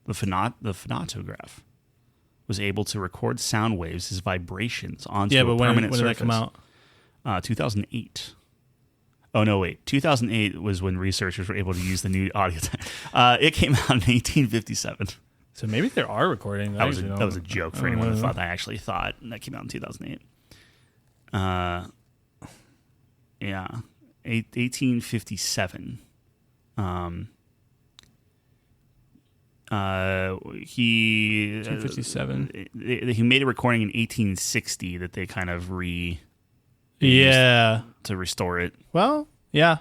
The phonograph was able to record sound waves as vibrations onto a But when permanent did surface. that come out? 2008. Oh no, wait. 2008 was when researchers were able to use the new audio. It came out in 1857. So maybe there are recordings. That was a joke for anyone who thought that I actually thought that came out in 2008. Yeah, 1857. He 1857. He made a recording in 1860 that they kind of Yeah. to restore it. Well, yeah.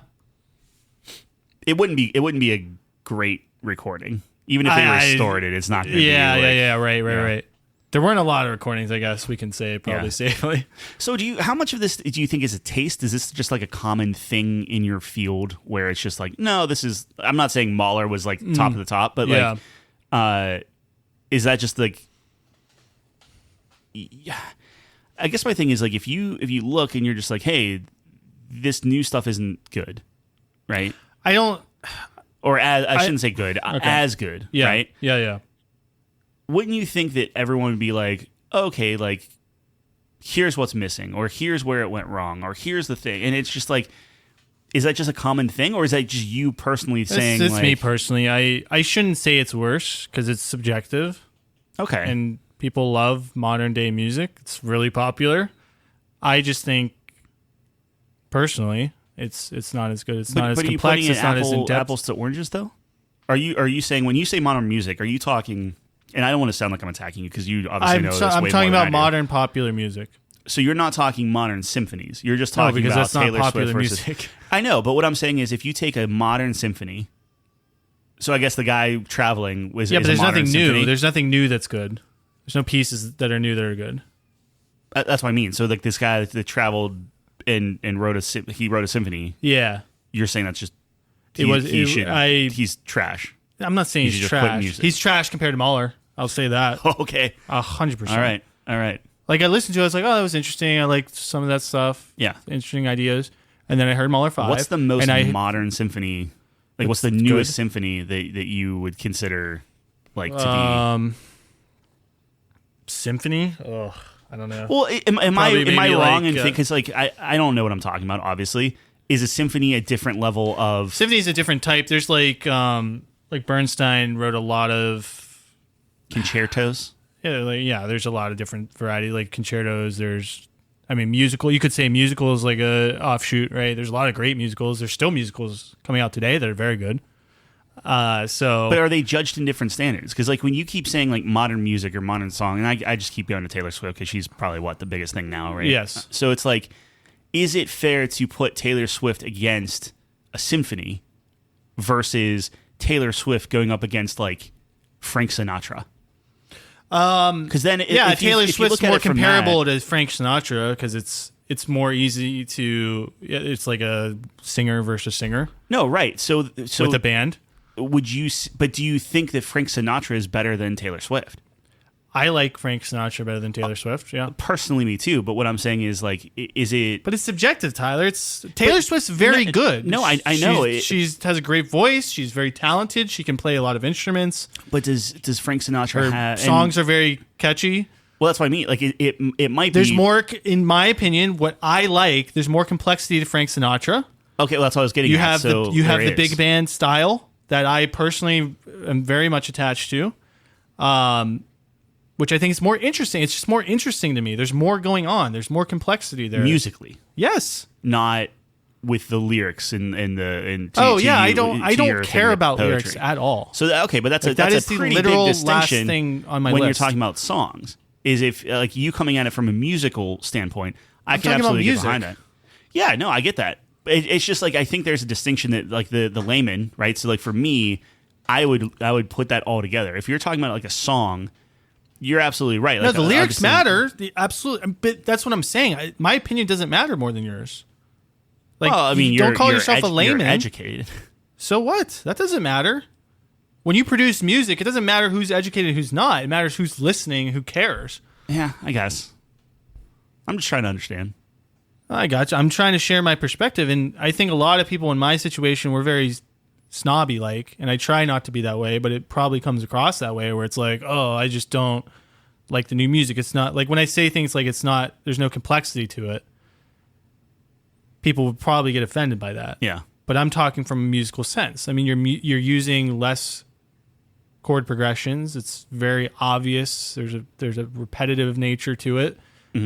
It wouldn't be a great recording. Even if they restored it, it's not going to be like, Right. There weren't a lot of recordings, I guess we can say probably safely. So how much of this do you think is a taste? Is this just like a common thing in your field where it's just like, no, this is, I'm not saying Mahler was like top of the top, but like, is that just like, yeah, I guess my thing is like, if you look and you're just like, hey, this new stuff isn't good, right? I don't, or I shouldn't say good, as good, right? Yeah. Wouldn't you think that everyone would be like, okay, like, here's what's missing, or here's where it went wrong, or here's the thing, and it's just like, is that just a common thing, or is that just you personally saying? It's like, me personally. I shouldn't say it's worse because it's subjective. Okay, And people love modern day music. It's really popular. I just think, personally, it's not as good. It's not as but complex. Are you putting It's not as in depth. apples to oranges, though? Are you saying when you say modern music, are you talking? And I don't want to sound like I'm attacking you because you obviously know this I'm way talking more about than I do. modern popular music. So you're not talking modern symphonies. You're just talking because about that's not Taylor popular Swift versus. music. I know, but what I'm saying is, if you take a modern symphony, so I guess the guy traveling was Yeah, but is there's a modern nothing symphony. new. There's nothing new that's good. There's no pieces that are new that are good. That's what I mean. So like this guy that traveled and wrote he wrote a symphony. Yeah, You're saying that's just he's trash. I'm not saying He should he's just quit trash. music. He's trash compared to Mahler. I'll say that. Okay. 100%. All right. Like I listened to it, I was like, oh, that was interesting. I liked some of that stuff. Yeah. Interesting ideas. And then I heard Mahler 5. What's the most and modern symphony? Like, what's the newest symphony that you would consider like to be? Symphony? Oh, I don't know. Well, am I maybe wrong like, in thinking? Because like I don't know what I'm talking about. Obviously, is a symphony a different level of? Symphony is a different type. There's like Bernstein wrote a lot of Concertos. Yeah, there's a lot of different variety, like concertos. There's, musical. You could say musical is like a offshoot, right? There's a lot of great musicals. There's still musicals coming out today that are very good. But are they judged in different standards? Because like when you keep saying like modern music or modern song, and I just keep going to Taylor Swift because she's probably the biggest thing now, right? Yes. So it's like, is it fair to put Taylor Swift against a symphony versus Taylor Swift going up against like Frank Sinatra? Because then, Taylor Swift's more comparable to to Frank Sinatra because it's more easy to. It's like a singer versus singer. No, right. So with a band, would you? But do you think that Frank Sinatra is better than Taylor Swift? I like Frank Sinatra better than Taylor Swift. Yeah, personally, me too. But what I'm saying is, like, is it? But it's subjective, Tyler. Taylor Swift's very good. No, I know. She has a great voice. She's very talented. She can play a lot of instruments. But does Frank Sinatra have songs are very catchy? Well, that's what I mean. Like, it might be. There's more, in my opinion. What I like, there's more complexity to Frank Sinatra. Okay, well, that's what I was getting at. You have the big band style that I personally am very much attached to. Which I think is more interesting. It's just more interesting to me. There's more going on. There's more complexity there. Musically. Yes. Not with the lyrics and I don't care about poetry. Lyrics at all. So okay, but that's a pretty big distinction last thing on my when list. You're talking about songs. Is if like you coming at it from a musical standpoint, I can absolutely get behind that. Yeah, no, I get that. It's just like I think there's a distinction that like the layman, right? So like for me, I would put that all together. If you're talking about like a song, you're absolutely right. No, the lyrics matter. Absolutely, but that's what I'm saying. My opinion doesn't matter more than yours. Like, well, I mean, don't call yourself a layman. You're educated. So what? That doesn't matter. When you produce music, it doesn't matter who's educated and who's not. It matters who's listening, who cares. Yeah, I guess. I'm just trying to understand. I got you. I'm trying to share my perspective, and I think a lot of people in my situation were very snobby like, and I try not to be that way, but it probably comes across that way where it's like, oh, I just don't like the new music. It's not like when I say things like there's no complexity to it, people would probably get offended by that. Yeah. But I'm talking from a musical sense. I mean, you're using less chord progressions. It's very obvious. There's a repetitive nature to it,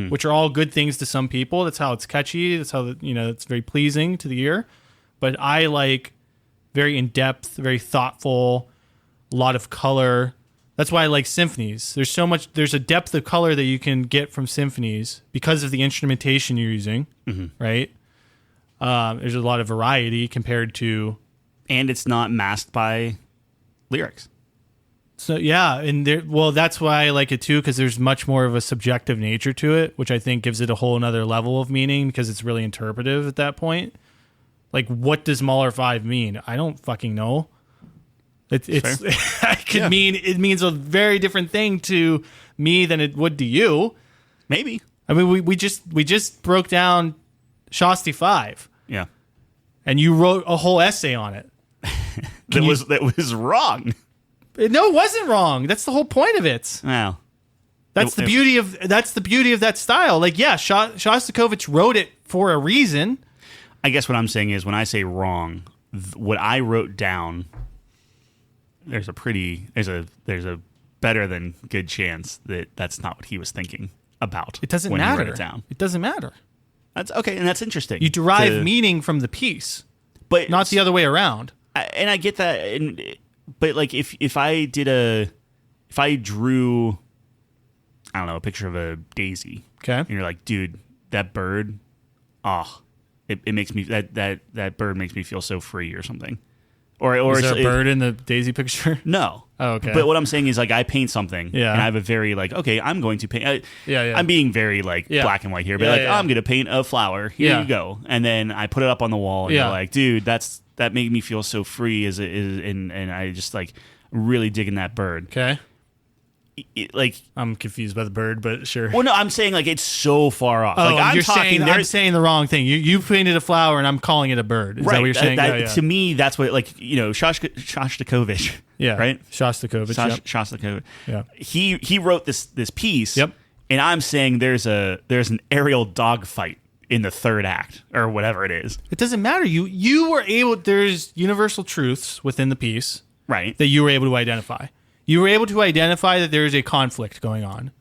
which are all good things to some people. That's how it's catchy. That's how it's very pleasing to the ear. But I like very in-depth, very thoughtful, a lot of color. That's why I like symphonies. There's a depth of color that you can get from symphonies because of the instrumentation you're using, right? There's a lot of variety compared to... And it's not masked by lyrics. So, yeah, and that's why I like it too, because there's much more of a subjective nature to it, which I think gives it a whole other level of meaning because it's really interpretive at that point. Like, what does Mahler 5 mean? I don't fucking know. It means a very different thing to me than it would to you. Maybe. I mean, we just broke down Shasti 5. Yeah. And you wrote a whole essay on it. That was wrong. No, it wasn't wrong. That's the whole point of it. Wow. That's the beauty of that style. Like, yeah, Shostakovich wrote it for a reason. I guess what I'm saying is when I say wrong, what I wrote down, there's a better than good chance that that's not what he was thinking about. It doesn't matter. He wrote it down. It doesn't matter. That's okay, and that's interesting. You derive meaning from the piece, but not the other way around. And I get that, but like if I drew, I don't know, a picture of a daisy, okay, and you're like, dude, that bird, it makes me that bird makes me feel so free or something. Or is there a bird in the daisy picture? No. Oh, okay. But what I'm saying is like I paint something, yeah, and I have a very like, okay, I'm going to paint. I'm being very like black and white here, but I'm going to paint a flower. Here you go, and then I put it up on the wall, and you're like, dude, that made me feel so free and I just like really digging that bird. Okay. Like I'm confused by the bird, but sure. Well, no, I'm saying like it's so far off. Oh, like I'm saying the wrong thing. You painted a flower, and I'm calling it a bird. Is that what you're saying? To me, that's what Shostakovich. Yeah, right. Shostakovich. Shostakovich. Yeah. He wrote this piece. Yep. And I'm saying there's an aerial dogfight in the third act or whatever it is. It doesn't matter. You were able. There's universal truths within the piece, right? That you were able to identify. You were able to identify that there is a conflict going on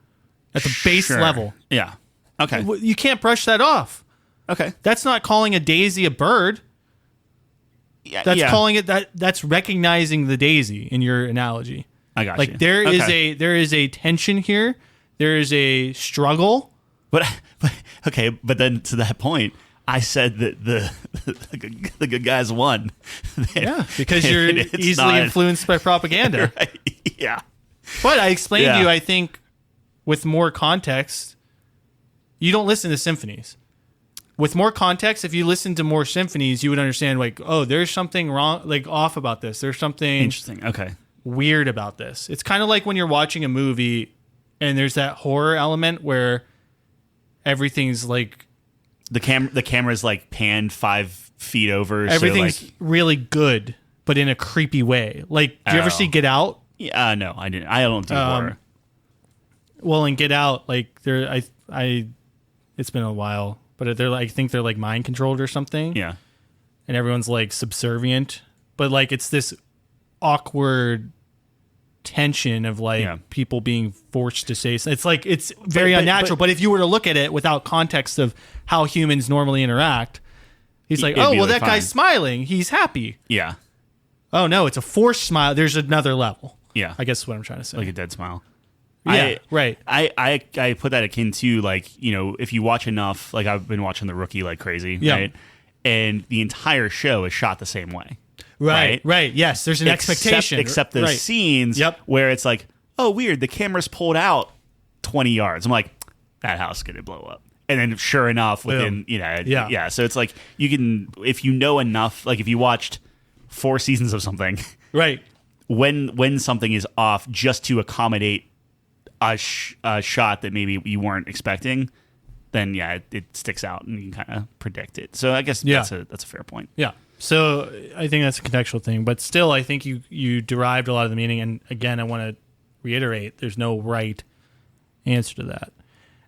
at the base level. Yeah. Okay. You can't brush that off. Okay. That's not calling a daisy a bird. Yeah. That's calling it that. That's recognizing the daisy in your analogy. I got you. Like there is a tension here. There is a struggle. But then to that point, I said that the good guys won. Yeah, because you're easily influenced by propaganda. Right? Yeah. But I explained to you, I think, with more context, you don't listen to symphonies. With more context, if you listen to more symphonies, you would understand, like, oh, there's something wrong, like off about this. There's something interesting. Okay. Weird about this. It's kind of like when you're watching a movie and there's that horror element where everything's like the camera's like panned 5 feet over. Everything's so like, really good, but in a creepy way. Like, do you ever see Get Out? Yeah, no, I didn't. I don't do horror. Well, in Get Out, like it's been a while, but I think they're like mind controlled or something. Yeah, and everyone's like subservient, but like it's this awkward tension of like people being forced to say something. It's like it's very unnatural. But if you were to look at it without context of how humans normally interact, he's like, oh, well, that guy's smiling. He's happy. Yeah. Oh no, it's a forced smile. There's another level. Yeah, I guess is what I'm trying to say. Like a dead smile. Yeah, right. I put that akin to, like, you know, if you watch enough, like I've been watching The Rookie like crazy, right? And the entire show is shot the same way. Right. Yes, there's an expectation. Except those scenes where it's like, oh, weird, the camera's pulled out 20 yards. I'm like, that house is going to blow up. And then sure enough, within, so it's like, you can, if you know enough, like if you watched 4 seasons of something, right, when something is off just to accommodate a shot that maybe you weren't expecting, then it sticks out and you can kind of predict it. So I guess that's a fair point. Yeah. So I think that's a contextual thing, but still I think you derived a lot of the meaning. And again, I want to reiterate, there's no right answer to that.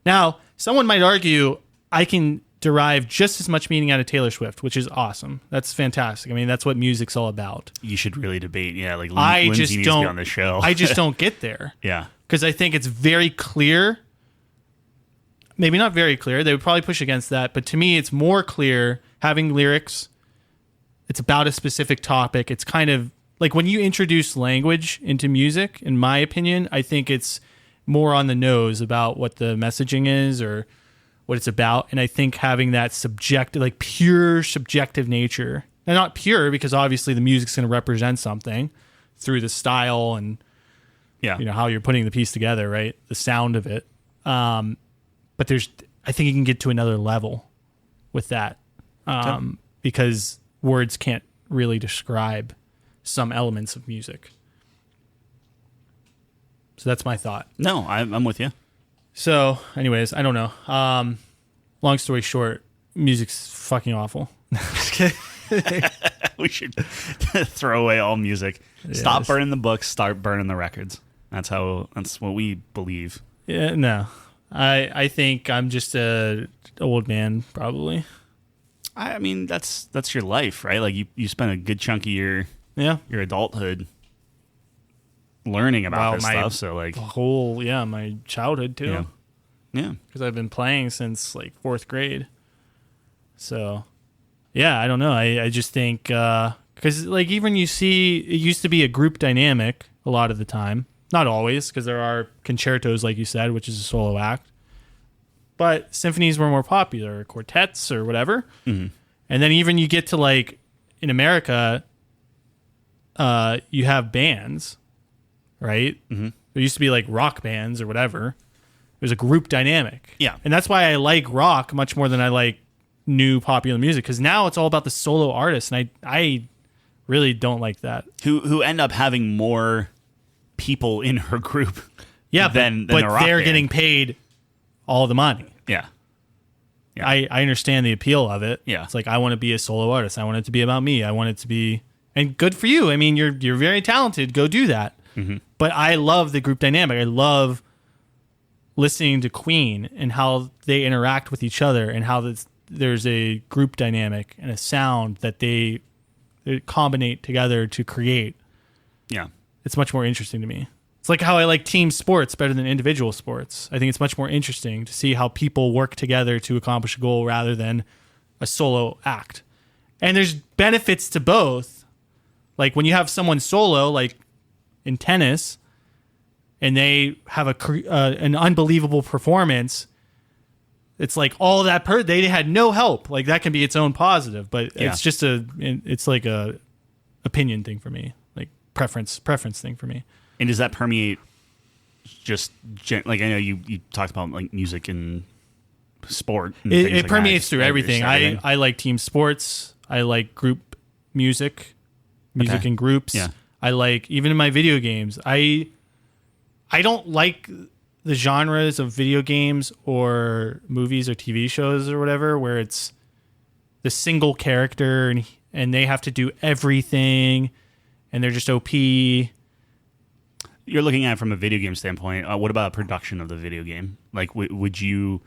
Now, someone might argue I can derive just as much meaning out of Taylor Swift, which is awesome. That's fantastic. I mean, that's what music's all about. You should really debate. Yeah, like Lindsay needs to be on the show. I just don't get there. Yeah. Because I think it's very clear. Maybe not very clear. They would probably push against that. But to me, it's more clear having lyrics. It's about a specific topic. It's kind of like when you introduce language into music, in my opinion, I think it's more on the nose about what the messaging is or what it's about. And I think having that subjective, like pure subjective nature, and not pure because obviously the music's going to represent something through the style and you know how you're putting the piece together, right? The sound of it. But I think you can get to another level with that because words can't really describe some elements of music. So that's my thought. No, I'm with you. So, anyways, I don't know. Long story short, music's fucking awful. We should throw away all music. Stop burning the books. Start burning the records. That's what we believe. Yeah, no. I think I'm just a old man, probably. I mean, that's your life, right? Like you spent a good chunk of your adulthood learning about this stuff. So like my childhood too. Yeah. Because I've been playing since like 4th grade. So I don't know. I just think because like even you see it used to be a group dynamic a lot of the time. Not always, because there are concertos, like you said, which is a solo act. But symphonies were more popular, or quartets or whatever. Mm-hmm. And then even you get to like in America, you have bands, right? Mm-hmm. There used to be like rock bands or whatever. There's a group dynamic. Yeah. And that's why I like rock much more than I like new popular music, because now it's all about the solo artist, and I really don't like that. Who end up having more people in her group than but a rock they're band. Getting paid all the money. Yeah. I understand the appeal of it. Yeah. It's like, I want to be a solo artist. I want it to be about me. I want it to be, and good for you. I mean, you're very talented. Go do that. Mm-hmm. But I love the group dynamic. I love listening to Queen and how they interact with each other and how there's a group dynamic and a sound that they combine together to create. Yeah. It's much more interesting to me. It's like how I like team sports better than individual sports. I think it's much more interesting to see how people work together to accomplish a goal rather than a solo act. And there's benefits to both. Like when you have someone solo, like in tennis, and they have an unbelievable performance, it's like all that they had no help. Like that can be its own positive, but Yeah. it's just it's like a opinion thing for me, like preference thing for me. And does that permeate just like I know you talked about like music and sport. And it things like permeates that. through everything. Everything. I like team sports. I like group music Okay. in groups. Yeah. I like even in my video games. I don't like the genres of video games or movies or TV shows or whatever where it's the single character and they have to do everything and they're just OP. You're looking at it from a video game standpoint. What about production of the video game? Like, would you?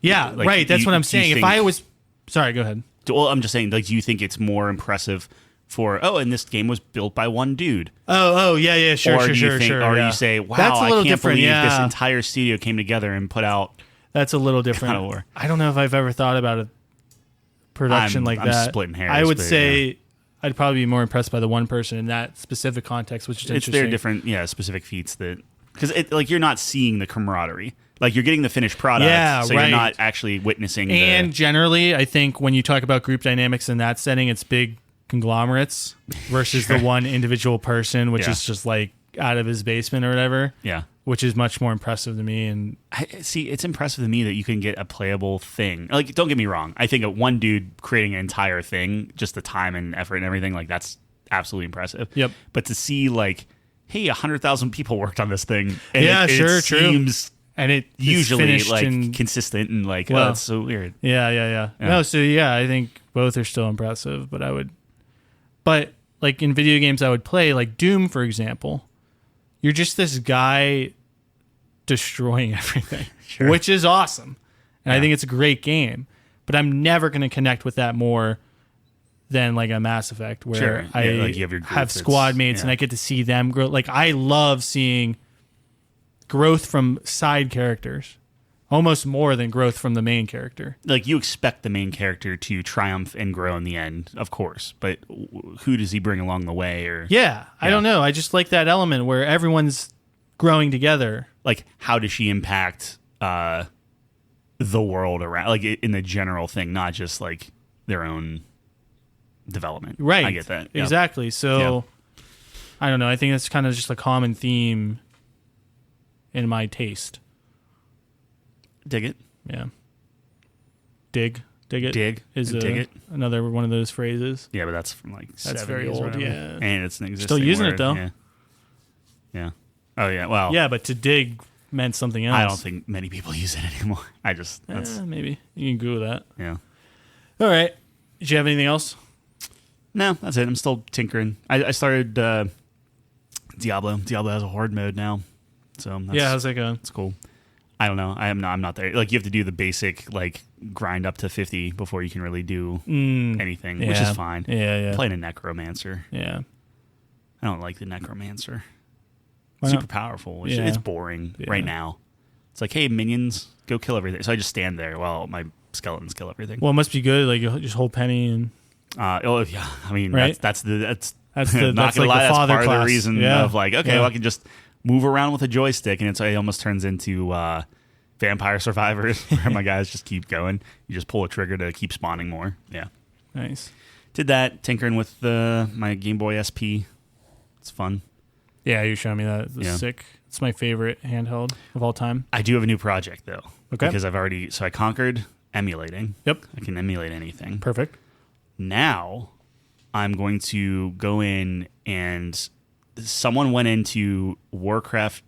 Yeah, like, right. That's what I'm saying. If I was, sorry, go ahead. Well, I'm just saying. Like, do you think it's more impressive for? Oh, and this game was built by one dude. Oh, yeah, sure, or sure. Or Yeah. you say, wow, That's a little I can't different, believe this yeah. entire studio came together and put out. That's a little different. God of War. I don't know if I've ever thought about a production like I'm that. splitting hairs, I would but, say I'd probably be more impressed by the one person in that specific context, which is It's interesting. their different, specific feats that because like you're not seeing the camaraderie. Like you're getting the finished product, so right. you're not actually witnessing. And generally, I think when you talk about group dynamics in that setting, it's big conglomerates versus the one individual person, which Yeah. is just like out of his basement or whatever. Yeah. Which is much more impressive to me. And I see, it's impressive to me that you can get a playable thing. Like, don't get me wrong. I think one dude creating an entire thing, just the time and effort and everything, like that's absolutely impressive. Yep. But to see like, hey, 100,000 people worked on this thing. And Yeah, it sure, true. seems and it is usually finished like in- consistent and like, Well, oh, that's so weird. Yeah. Yeah. No, so yeah, I think both are still impressive, but like in video games I would play, like Doom, for example, you're just this guy destroying everything, Sure. which is awesome. And I Yeah. think it's a great game, but I'm never going to connect with that more than like a Mass Effect where Sure. I Yeah, like you have your group have that's- squad mates and yeah. I get to see them grow. Like I love seeing growth from side characters almost more than growth from the main character. Like you expect the main character to triumph and grow in the end, of course. But who does he bring along the way? Or Yeah, I don't know. I just like that element where everyone's growing together. like how does she impact the world around, like in the general thing, not just like their own development. Right. I get that. Yeah. Exactly. So I don't know. I think that's kind of just a common theme in my taste. Dig it. Yeah. Dig it. Dig is and dig it. another one of those phrases. Yeah, but that's from like That's 70s very or old, whatever. yeah. And it's an existing Still using it, word. though. Yeah. Yeah. Oh yeah. Well, Yeah, but to dig meant something else. I don't think many people use it anymore. I just that's maybe you can Google that. yeah. All right. Did you have anything else? No, that's it. I'm still tinkering. I started Diablo. Diablo has a horde mode now, so that's, Yeah, how's that going? it's cool. I don't know. I'm not there. Like you have to do the basic like grind up to 50 before you can really do anything, which is fine. Yeah. I'm playing a necromancer. Yeah. I don't like the necromancer. Why Super not? powerful. Yeah. It's boring Yeah. right now. It's like, hey, minions, go kill everything. So I just stand there while my skeletons kill everything. Well, it must be good. Like you just hold Penny and Oh yeah, I mean Right? that's the That's not the gonna that's lie, like the that's father part of class. the reason Yeah. of like, okay, Yeah. well, I can just move around with a joystick, and it almost turns into Vampire Survivors, where my guys just keep going. You just pull a trigger to keep spawning more. Yeah, Nice. did that tinkering with my Game Boy SP. It's fun. Yeah, you showed me that. It was Yeah. sick. It's my favorite handheld of all time. I do have a new project though, Okay. because I conquered emulating. Yep. I can emulate anything. Perfect. Now I'm going to go in and someone went into Warcraft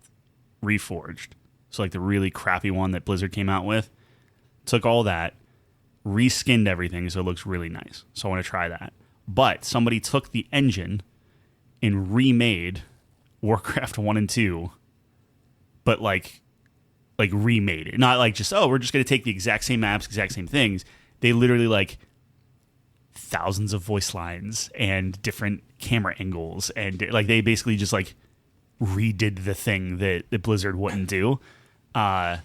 Reforged. So like the really crappy one that Blizzard came out with. Took all that, reskinned everything so it looks really nice. So I want to try that. But somebody took the engine and remade Warcraft 1 and 2, but like remade it. Not like just, we're just going to take the exact same maps, exact same things. They literally like thousands of voice lines and different camera angles, and like they basically just like redid the thing that Blizzard wouldn't do. And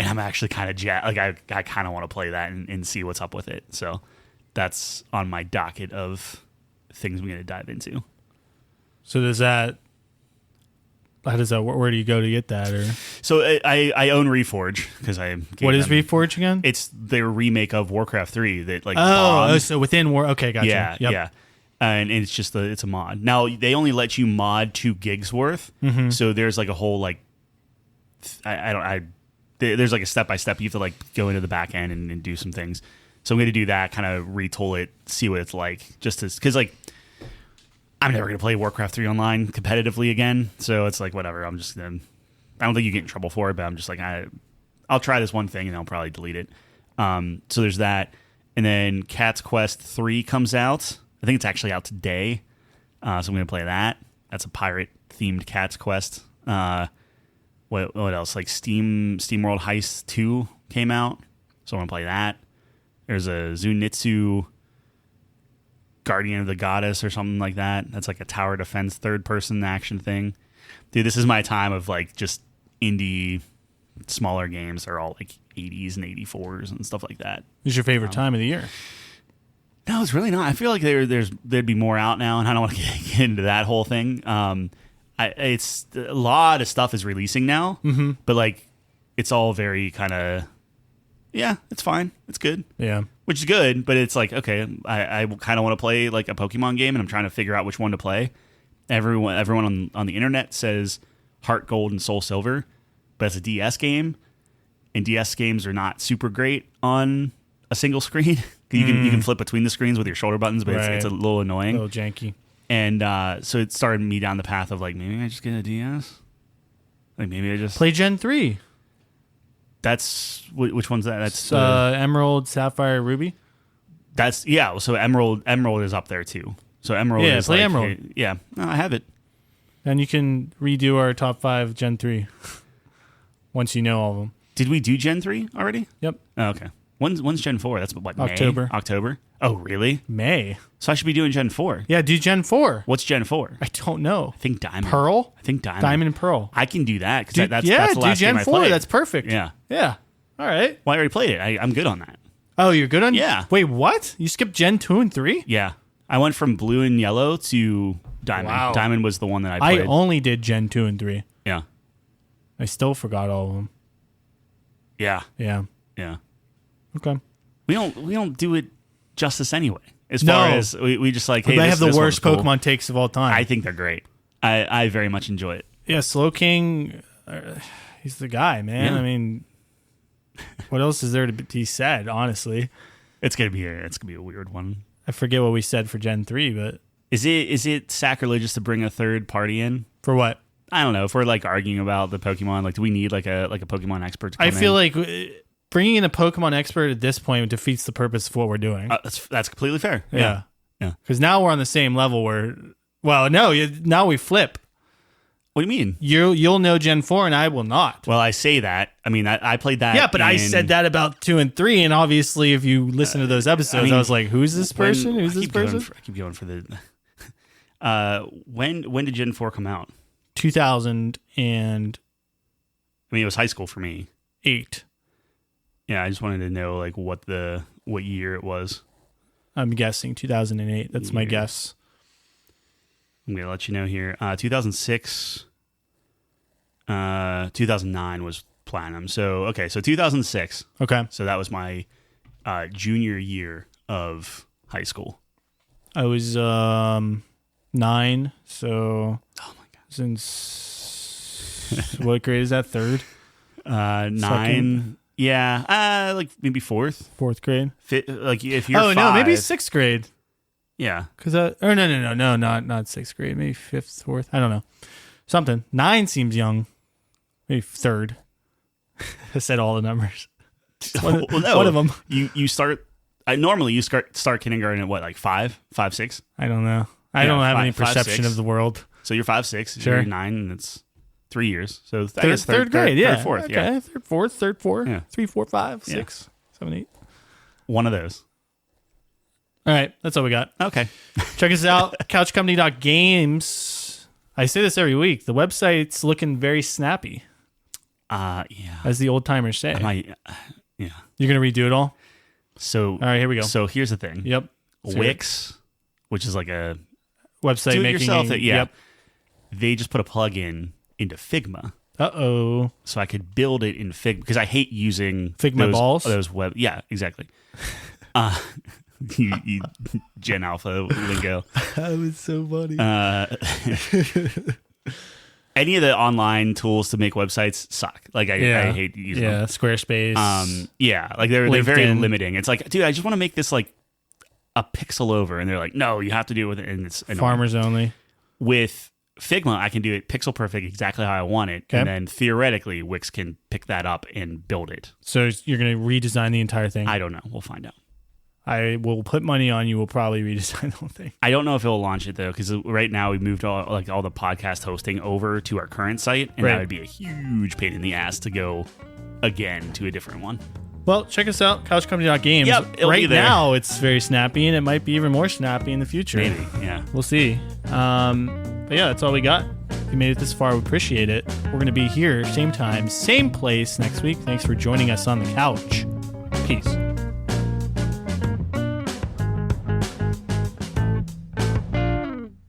I'm actually kind of like I kind of want to play that and see what's up with it. So that's on my docket of things I'm going to dive into. So how does that work? Where do you go to get that? Or So I own Reforge because I. What is Reforge again? It's their remake of Warcraft 3 that like. So within War. Okay, gotcha. Yeah, yeah. And it's just it's a mod. Now they only let you mod 2 gigs worth. Mm-hmm. So there's like a whole like. There's like a step by step. You have to like go into the back end and do some things. So I'm going to do that, kind of retool it, see what it's like, just because like I'm never going to play Warcraft 3 online competitively again. So it's like whatever. I'm just gonna. I don't think you get in trouble for it, but I'm just like I'll try this one thing and I'll probably delete it. So there's that, and then Cat's Quest 3 comes out. I think it's actually out today. So I'm going to play that. That's a pirate themed Cat's Quest. What else? Like Steam World Heist 2 came out, so I'm gonna play that. There's a Zunitsu Guardian of the Goddess or something like that. That's like a tower defense third-person action thing. Dude, this is my time of like just indie smaller games are all like 80s and 84s and stuff like that. What's your favorite time of the year? No, it's really not. I feel like there'd be more out now, and I don't want to get into that whole thing. It's a lot of stuff is releasing now, but like it's all very kind of it's fine, it's good, which is good. But it's like okay, I kind of want to play like a Pokemon game, and I'm trying to figure out which one to play. Everyone on the internet says Heart Gold and Soul Silver, but it's a DS game, and DS games are not super great on a single screen. You can flip between the screens with your shoulder buttons, but it's a little annoying, a little janky. And so it started me down the path of like maybe I just get a DS, like maybe I just play Gen 3. That's which one's that? That's Emerald, Sapphire, Ruby. That's So Emerald is up there too. So Emerald is play like, Emerald. No, I have it. And you can redo our top 5 Gen 3 once you know all of them. Did we do Gen 3 already? Yep. Oh, okay. When's Gen 4? That's what October. May? October. Oh, really? May. So I should be doing Gen 4. Yeah, do Gen 4. What's Gen 4? I don't know. I think Diamond. Pearl? I think Diamond. Diamond and Pearl. I can do that because that's the do last Gen game 4. I played. That's perfect. Yeah. Yeah. All right. Well, I already played it. I'm good on that. Oh, you're good on? Yeah. Wait, what? You skipped Gen 2 and 3? Yeah. I went from blue and yellow to Diamond. Wow. Diamond was the one that I played. I only did Gen 2 and 3. Yeah. I still forgot all of them. Yeah. Yeah. Yeah. Okay. We don't do it justice anyway. As far as we just like, hey, I have the worst cool. Pokemon takes of all time. I think they're great. I very much enjoy it. Yeah, Slowking, he's the guy, man. Yeah. I mean, what else is there to be said? Honestly, It's gonna be a weird one. I forget what we said for Gen 3, but Is it sacrilegious to bring a third party in? for what? I don't know. If we're like arguing about the Pokemon, like, do we need like a Pokemon expert to come I feel in? like bringing in a Pokemon expert at this point defeats the purpose of what we're doing. That's completely fair. Yeah. Yeah. Because now we're on the same level where, well, no, now we flip. What do you mean? You'll know Gen 4 and I will not. Well, I say that. I mean, I played that. Yeah, but I said that about 2 and 3, and obviously, if you listen to those episodes, I was like, "Who's this person? Who's this person?" I keep going for the. When did Gen 4 come out? 2008. I mean, it was high school for me. Yeah, I just wanted to know like what year it was. I'm guessing 2008. That's my guess. I'm gonna let you know here. 2006. 2009 was platinum. So 2006. Okay. So that was my junior year of high school. I was 9, so Oh my god. Since what grade is that? Third? 9. Second? Yeah, like maybe fourth. Grade? Like if you're Oh, 5, no, maybe 6th grade. Yeah. Cause no, not 6th grade. Maybe 5th, 4th. I don't know. Something. 9 seems young. Maybe 3rd. I said all the numbers. Well, no. One of them. You start. Normally you start kindergarten at what, like 5, 6. I don't know. I don't have any 5, perception 6. of the world. So you're 5, 6. Sure. You're 9, and it's 3 years. So I guess third grade. Yeah. Third, fourth. Okay. Yeah. Third, fourth. Third, 4. Yeah. 3, 4, 5, Yeah. 6, 7, 8. One of those. All right. That's all we got. Okay. Check us out. couchcompany.games. I say this every week. The website's looking very snappy, Yeah. as the old timers say. Yeah. You're going to redo it all? So All right, here we go. So here's the thing. Yep. Wix, which is like a Website do it making. yourself. Yeah. Yep. They just put a plug-in into Figma. Uh-oh. So I could build it in Figma because I hate using Figma balls? Those web. Yeah, exactly. You Gen Alpha lingo. That was so funny. Any of the online tools to make websites suck. Like I hate using them. Yeah, Squarespace. Like they're very LinkedIn. limiting. It's like, dude, I just want to make this like a pixel over, and they're like, no, you have to do it with it, and it's annoying. Farmers only. With Figma, I can do it pixel perfect exactly how I want it, Okay. and then theoretically Wix can pick that up and build it. So you're going to redesign the entire thing? I don't know. We'll find out. I will put money on you. Will probably redesign the whole thing. I don't know if it'll launch it though, because right now we moved all the podcast hosting over to our current site, and Right. that would be a huge pain in the ass to go again to a different one. Well, check us out, couchcompany.games. Yep, it'll be right there. now, it's very snappy, and it might be even more snappy in the future. Maybe, yeah. We'll see. But yeah, that's all we got. If you made it this far, we appreciate it. We're going to be here, same time, same place next week. Thanks for joining us on the couch. Peace.